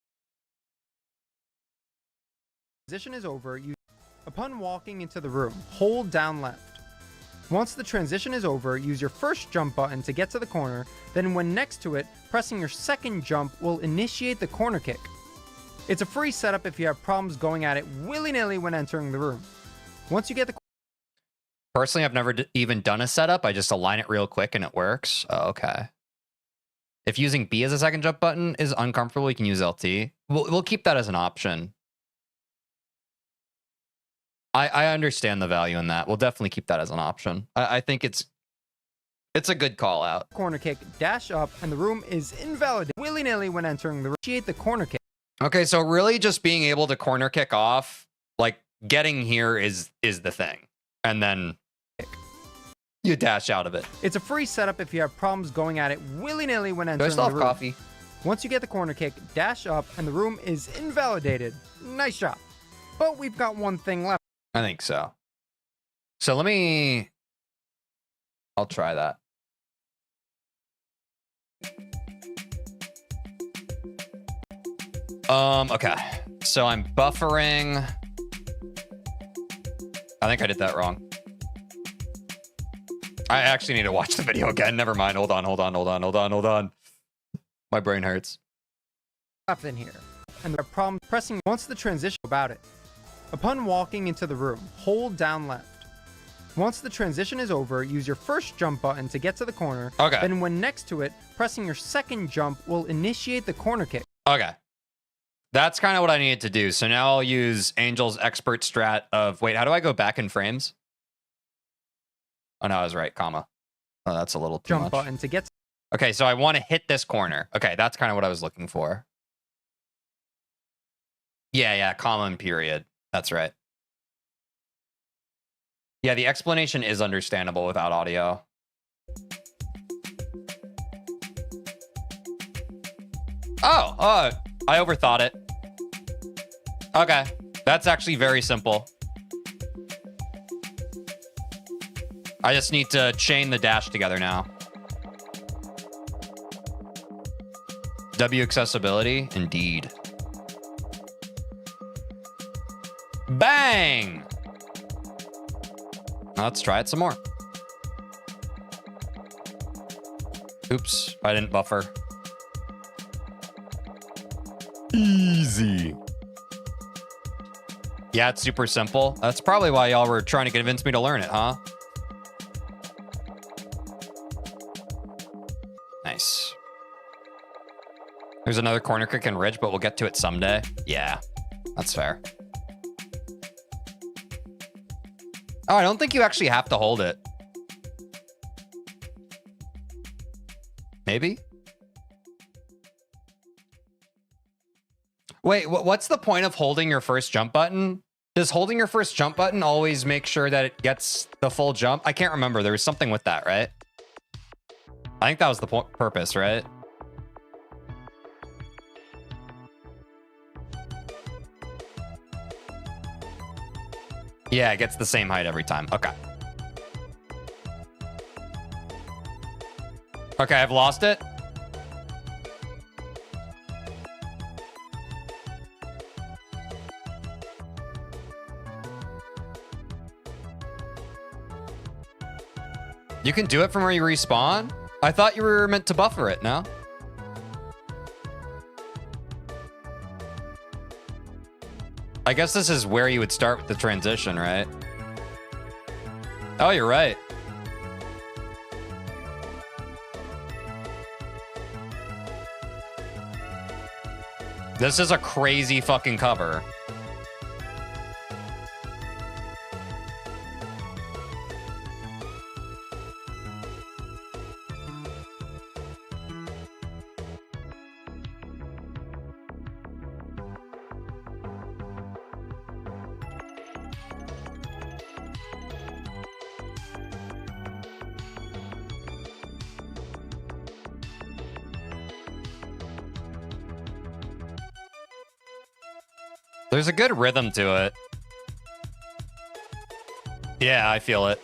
Transition is over. Upon walking into the room, hold down left. Once the transition is over, use your first jump button to get to the corner. Then when next to it, pressing your second jump will initiate the corner kick. It's a free setup if you have problems going at it willy-nilly when entering the room. Once you get the... Personally, I've never even done a setup. I just align it real quick and it works. Oh, okay. If using B as a second jump button is uncomfortable, you can use LT. We'll keep that as an option. I understand the value in that. We'll definitely keep that as an option. I think it's a good call out. Corner kick, dash up, and the room is invalid willy-nilly when entering the room. Initiate the corner kick. Okay, so really just being able to corner kick off, like getting here is the thing. And then you dash out of it. It's a free setup if you have problems going at it willy-nilly when entering the room. Coffee. Once you get the corner kick, dash up, and the room is invalidated. Nice job. But we've got one thing left. I think so. So I'll try that. Okay. So I'm buffering. I think I did that wrong. I actually need to watch the video again. Never mind. Hold on. My brain hurts. Left in here. And the problem pressing once the transition about it. Upon walking into the room, hold down left. Once the transition is over, use your first jump button to get to the corner. Okay. Then when next to it, pressing your second jump will initiate the corner kick. Okay. That's kind of what I needed to do. So now I'll use Angel's expert strat of, wait, how do I go back in frames? Oh, no, I was right, comma. Oh, that's a little too Jump much. button to get to Okay, so I want to hit this corner. Okay, that's kind of what I was looking for. Yeah, comma and period. That's right. Yeah, the explanation is understandable without audio. Oh, I overthought it. Okay, that's actually very simple. I just need to chain the dash together now. W accessibility, indeed. Bang! Let's try it some more. Oops, I didn't buffer. Easy. Yeah, it's super simple. That's probably why y'all were trying to convince me to learn it, huh? Nice. There's another corner kick and ridge, but we'll get to it someday. Yeah, that's fair. Oh, I don't think you actually have to hold it. Maybe? Wait, what's the point of holding your first jump button? Does holding your first jump button always make sure that it gets the full jump? I can't remember. There was something with that, right? I think that was the purpose, right? Yeah, it gets the same height every time. Okay. Okay, I've lost it. You can do it from where you respawn? I thought you were meant to buffer it, no? I guess this is where you would start with the transition, right? Oh, you're right. This is a crazy fucking cover. There's a good rhythm to it. Yeah, I feel it.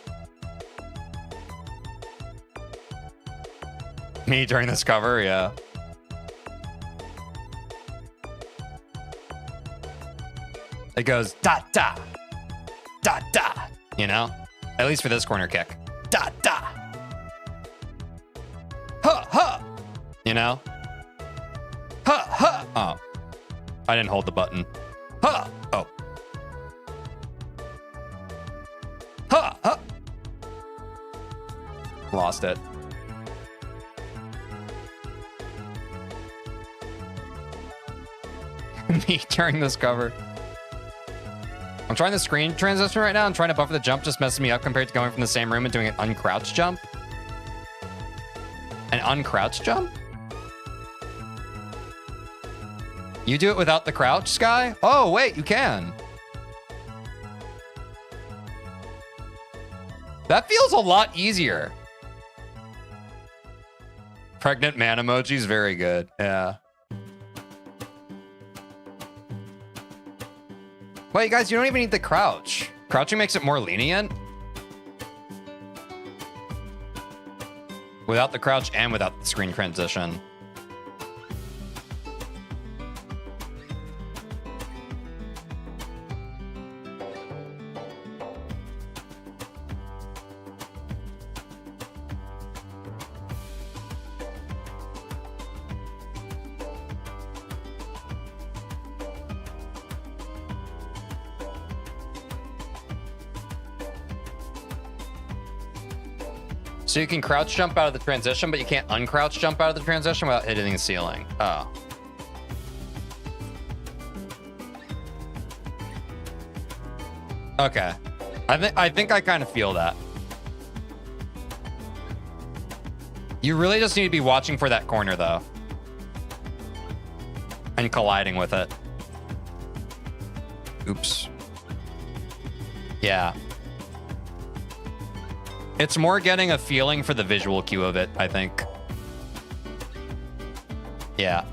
Me during this cover, yeah. It goes da da da da, you know? At least for this corner kick. Da da. Ha ha. You know? Ha ha. Oh. I didn't hold the button. Ha! Oh. Ha! Ha! Lost it. Me during this cover. I'm trying the screen transition right now. I'm trying to buffer the jump, just messes me up compared to going from the same room and doing an uncrouch jump. An uncrouch jump? You do it without the crouch, Sky? Oh, wait, you can. That feels a lot easier. Pregnant man emoji's very good. Yeah. Wait, guys, you don't even need the crouch. Crouching makes it more lenient. Without the crouch and without the screen transition. So you can crouch jump out of the transition, but you can't uncrouch jump out of the transition without hitting the ceiling. Oh. Okay. I think I kind of feel that. You really just need to be watching for that corner, though. And colliding with it. Oops. Yeah. It's more getting a feeling for the visual cue of it, I think. Yeah.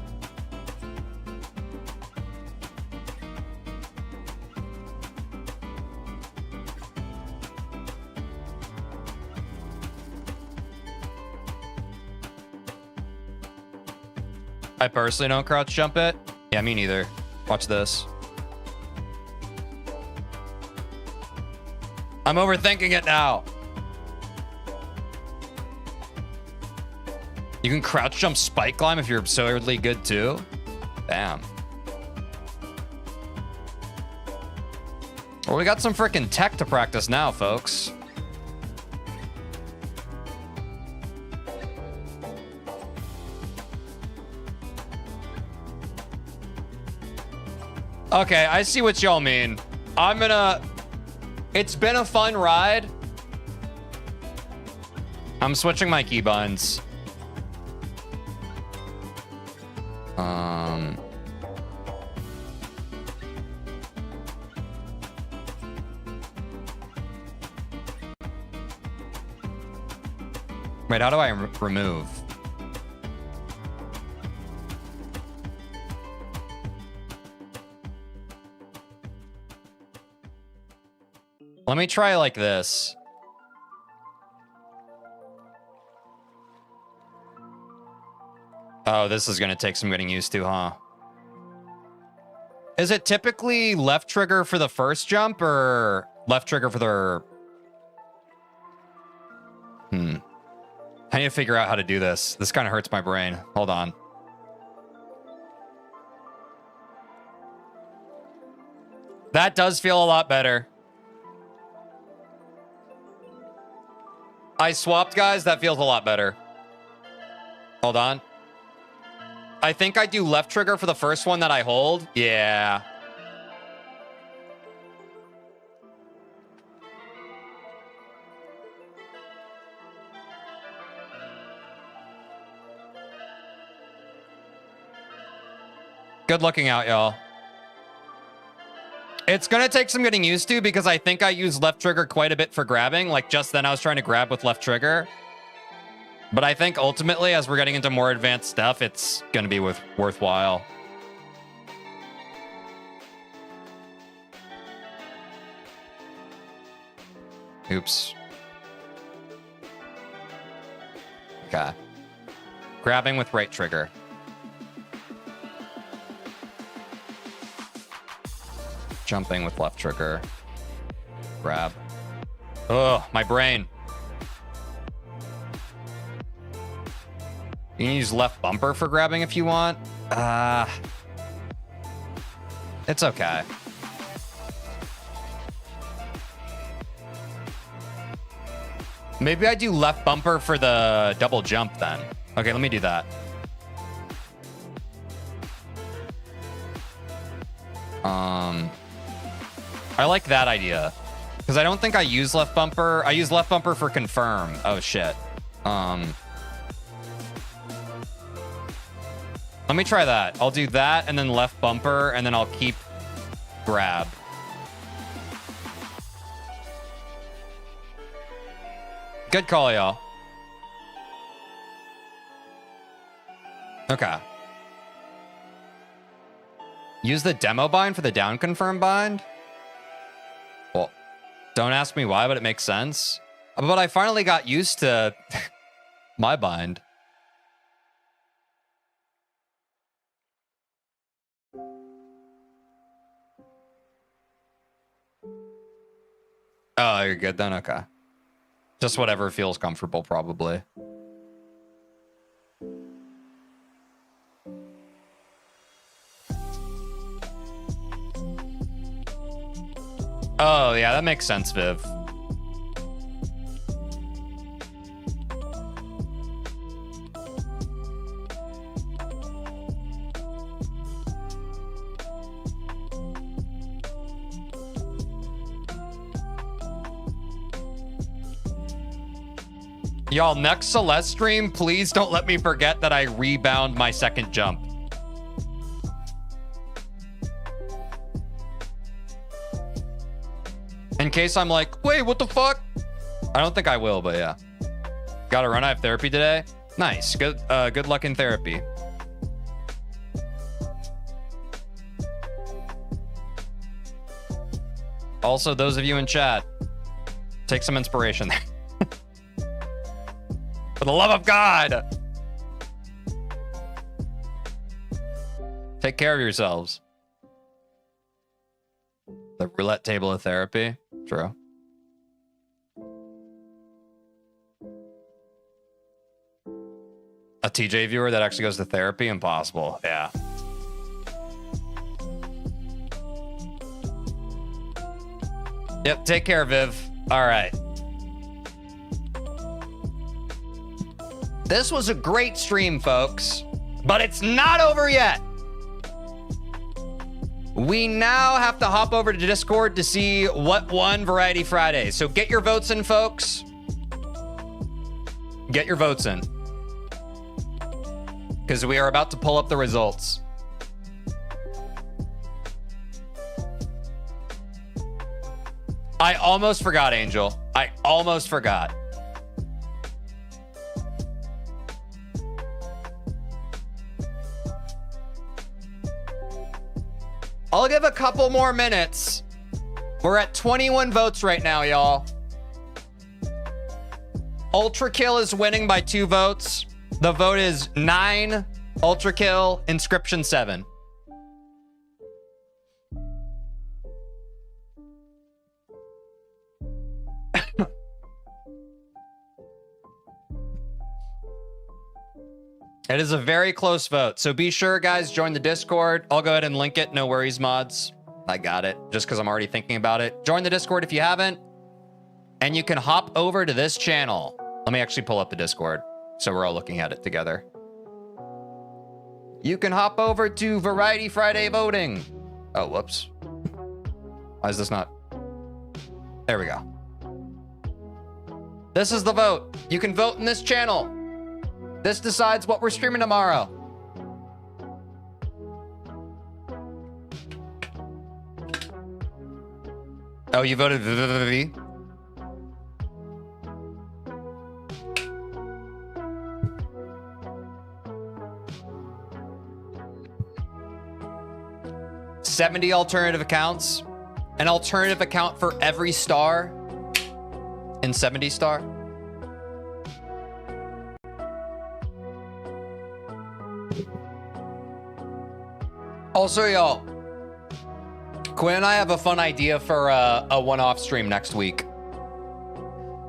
I personally don't crouch jump it. Yeah, me neither. Watch this. I'm overthinking it now. You can crouch jump spike climb if you're absurdly good too. Damn. Well, we got some freaking tech to practice now, folks. Okay, I see what y'all mean. It's been a fun ride. I'm switching my keybinds. Wait, how do I remove? Let me try like this. Oh, this is going to take some getting used to, huh? Is it typically left trigger for the first jump or left trigger for the... I need to figure out how to do this. This kind of hurts my brain. Hold on. That does feel a lot better. I swapped, guys. That feels a lot better. Hold on. I think I do left trigger for the first one that I hold. Yeah. Good looking out, y'all. It's going to take some getting used to because I think I use left trigger quite a bit for grabbing. Like just then I was trying to grab with left trigger. But I think ultimately, as we're getting into more advanced stuff, it's going to be worthwhile. Oops. Okay. Grabbing with right trigger. Jumping with left trigger. Grab. Oh, my brain. You can use left bumper for grabbing if you want. It's okay. Maybe I do left bumper for the double jump then. Okay, let me do that. I like that idea. Because I don't think I use left bumper. I use left bumper for confirm. Oh, shit. Let me try that. I'll do that and then left bumper, and then I'll keep grab. Good call, y'all. Okay. Use the demo bind for the down confirm bind? Well, don't ask me why, but it makes sense. But I finally got used to my bind. Oh, you're good then? Okay. Just whatever feels comfortable, probably. Oh, yeah, that makes sense, Viv. Y'all, next Celeste stream, please don't let me forget that I rebound my second jump. In case I'm like, wait, what the fuck? I don't think I will, but yeah. Gotta run. I have therapy today. Nice. Good luck in therapy. Also, those of you in chat, take some inspiration there. For the love of God. Take care of yourselves. The roulette table of therapy. True. A TJ viewer that actually goes to therapy? Impossible. Yeah. Yep, take care, Viv. All right. This was a great stream, folks, but it's not over yet. We now have to hop over to Discord to see what won Variety Friday. So get your votes in, folks. Get your votes in. Because we are about to pull up the results. I almost forgot, Angel. I almost forgot. I'll give a couple more minutes. We're at 21 votes right now, y'all. Ultra Kill is winning by 2 votes. The vote is 9, Ultra Kill, Inscription 7. It is a very close vote. So be sure, guys, join the Discord. I'll go ahead and link it. No worries, mods. I got it. Just because I'm already thinking about it. Join the Discord if you haven't. And you can hop over to this channel. Let me actually pull up the Discord so we're all looking at it together. You can hop over to Variety Friday Voting. Oh, whoops. Why is this not? There we go. This is the vote. You can vote in this channel. This decides what we're streaming tomorrow. Oh, you voted VVVV? $70 alternative accounts. An alternative account for every star in 70 star. Also, y'all, Quinn and I have a fun idea for a one-off stream next week.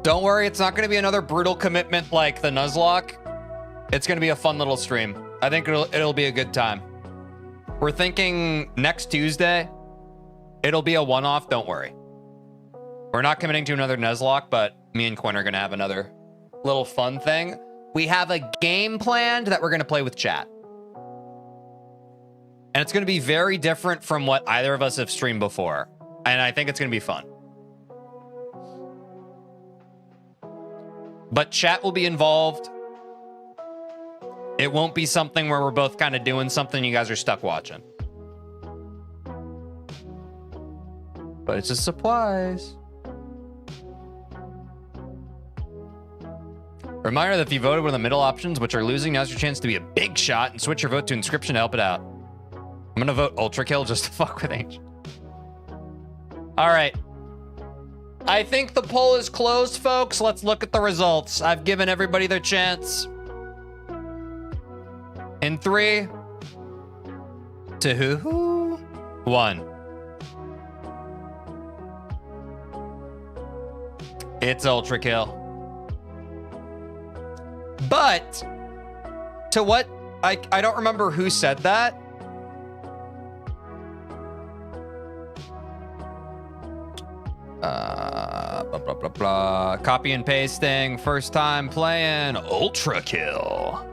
Don't worry, it's not going to be another brutal commitment like the Nuzlocke. It's going to be a fun little stream. I think it'll be a good time. We're thinking next Tuesday. It'll be a one-off, don't worry. We're not committing to another Nuzlocke, but me and Quinn are going to have another little fun thing. We have a game planned that we're going to play with chat. And it's going to be very different from what either of us have streamed before. And I think it's going to be fun. But chat will be involved. It won't be something where we're both kind of doing something you guys are stuck watching. But it's just supplies. Reminder that if you voted one of the middle options, which are losing, now's your chance to be a big shot and switch your vote to Inscription to help it out. I'm gonna vote Ultra Kill just to fuck with Angel. All right. I think the poll is closed, folks. Let's look at the results. I've given everybody their chance. In 3, 2, 1. It's Ultra Kill. But to what I don't remember who said that. Blah, blah, blah, blah. Copy and pasting. First time playing Ultra Kill.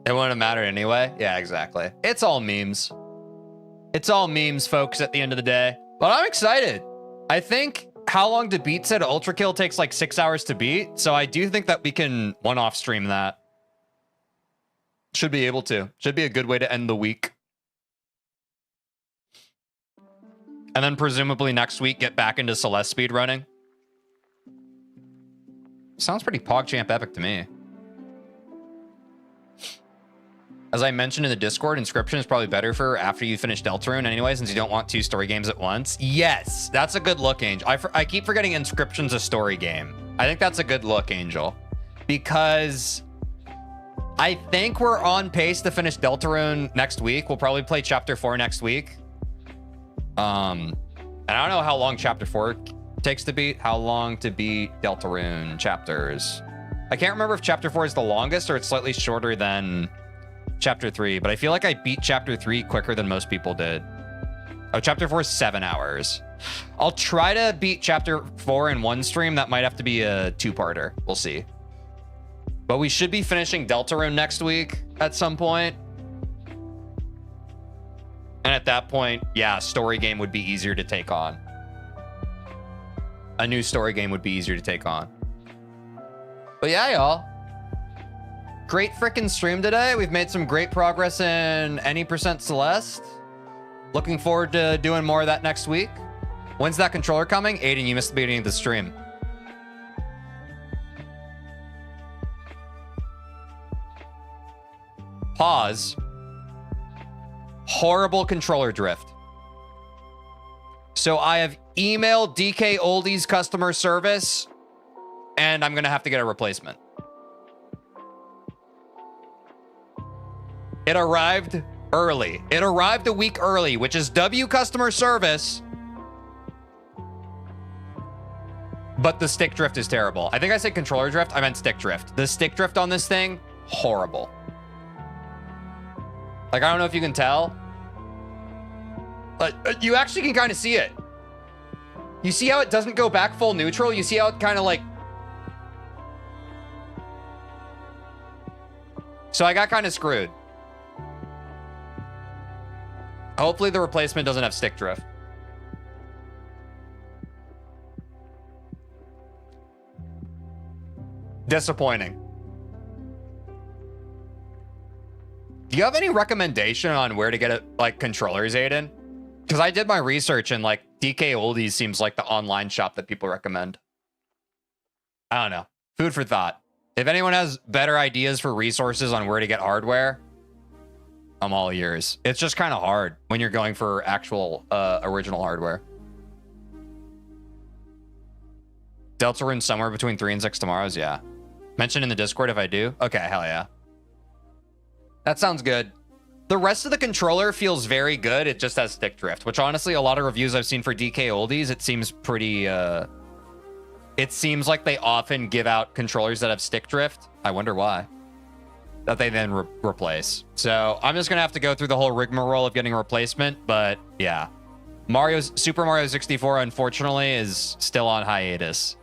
It wouldn't matter anyway. Yeah, exactly. It's all memes. It's all memes, folks, at the end of the day. But I'm excited. I think How Long to Beat said Ultra Kill takes like 6 hours to beat. So I do think that we can one-off stream that. Should be able to. Should be a good way to end the week. And then presumably next week, get back into Celeste speedrunning. Sounds pretty PogChamp epic to me. As I mentioned in the Discord, Inscription is probably better for after you finish Deltarune anyway, since you don't want 2 story games at once. Yes, that's a good look, Angel. I keep forgetting Inscription's a story game. I think that's a good look, Angel. Because I think we're on pace to finish Deltarune next week. We'll probably play Chapter 4 next week. And I don't know how long Chapter 4 takes to beat. How long to beat Deltarune chapters. I can't remember if Chapter 4 is the longest or it's slightly shorter than Chapter 3, but I feel like I beat Chapter 3 quicker than most people did. Oh, Chapter 4 is 7 hours. I'll try to beat Chapter 4 in one stream. That might have to be a 2-parter. We'll see. But we should be finishing Deltarune next week at some point. And at that point, yeah, story game would be easier to take on. A new story game would be easier to take on. But yeah, y'all. Great freaking stream today. We've made some great progress in any percent Celeste. Looking forward to doing more of that next week. When's that controller coming? Aiden, you missed the beginning of the stream. Pause. Horrible controller drift. So I have emailed DK Oldies customer service, and I'm going to have to get a replacement. It arrived early. It arrived a week early, which is W customer service. But the stick drift is terrible. I think I said controller drift. I meant stick drift. The stick drift on this thing, horrible. Like, I don't know if you can tell. But you actually can kind of see it. You see how it doesn't go back full neutral? You see how it kind of like... So I got kind of screwed. Hopefully the replacement doesn't have stick drift. Disappointing. Do you have any recommendation on where to get it, like, controllers, Aiden? Because I did my research and like DK Oldies seems like the online shop that people recommend. I don't know. Food for thought. If anyone has better ideas for resources on where to get hardware, I'm all ears. It's just kind of hard when you're going for actual original hardware. Deltarune somewhere between 3 and 6 tomorrows, yeah. Mention in the Discord if I do. Okay, hell yeah. That sounds good. The rest of the controller feels very good. It just has stick drift, which honestly, a lot of reviews I've seen for DK Oldies, it seems pretty... it seems like they often give out controllers that have stick drift. I wonder why. That they then replace. So I'm just going to have to go through the whole rigmarole of getting a replacement. But yeah, Super Mario 64, unfortunately, is still on hiatus.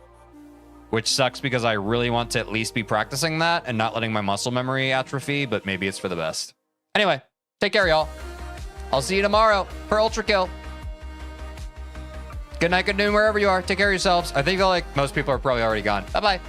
Which sucks because I really want to at least be practicing that and not letting my muscle memory atrophy, but maybe it's for the best. Anyway, take care, y'all. I'll see you tomorrow for Ultra Kill. Good night, good noon, wherever you are. Take care of yourselves. I think like most people are probably already gone. Bye-bye.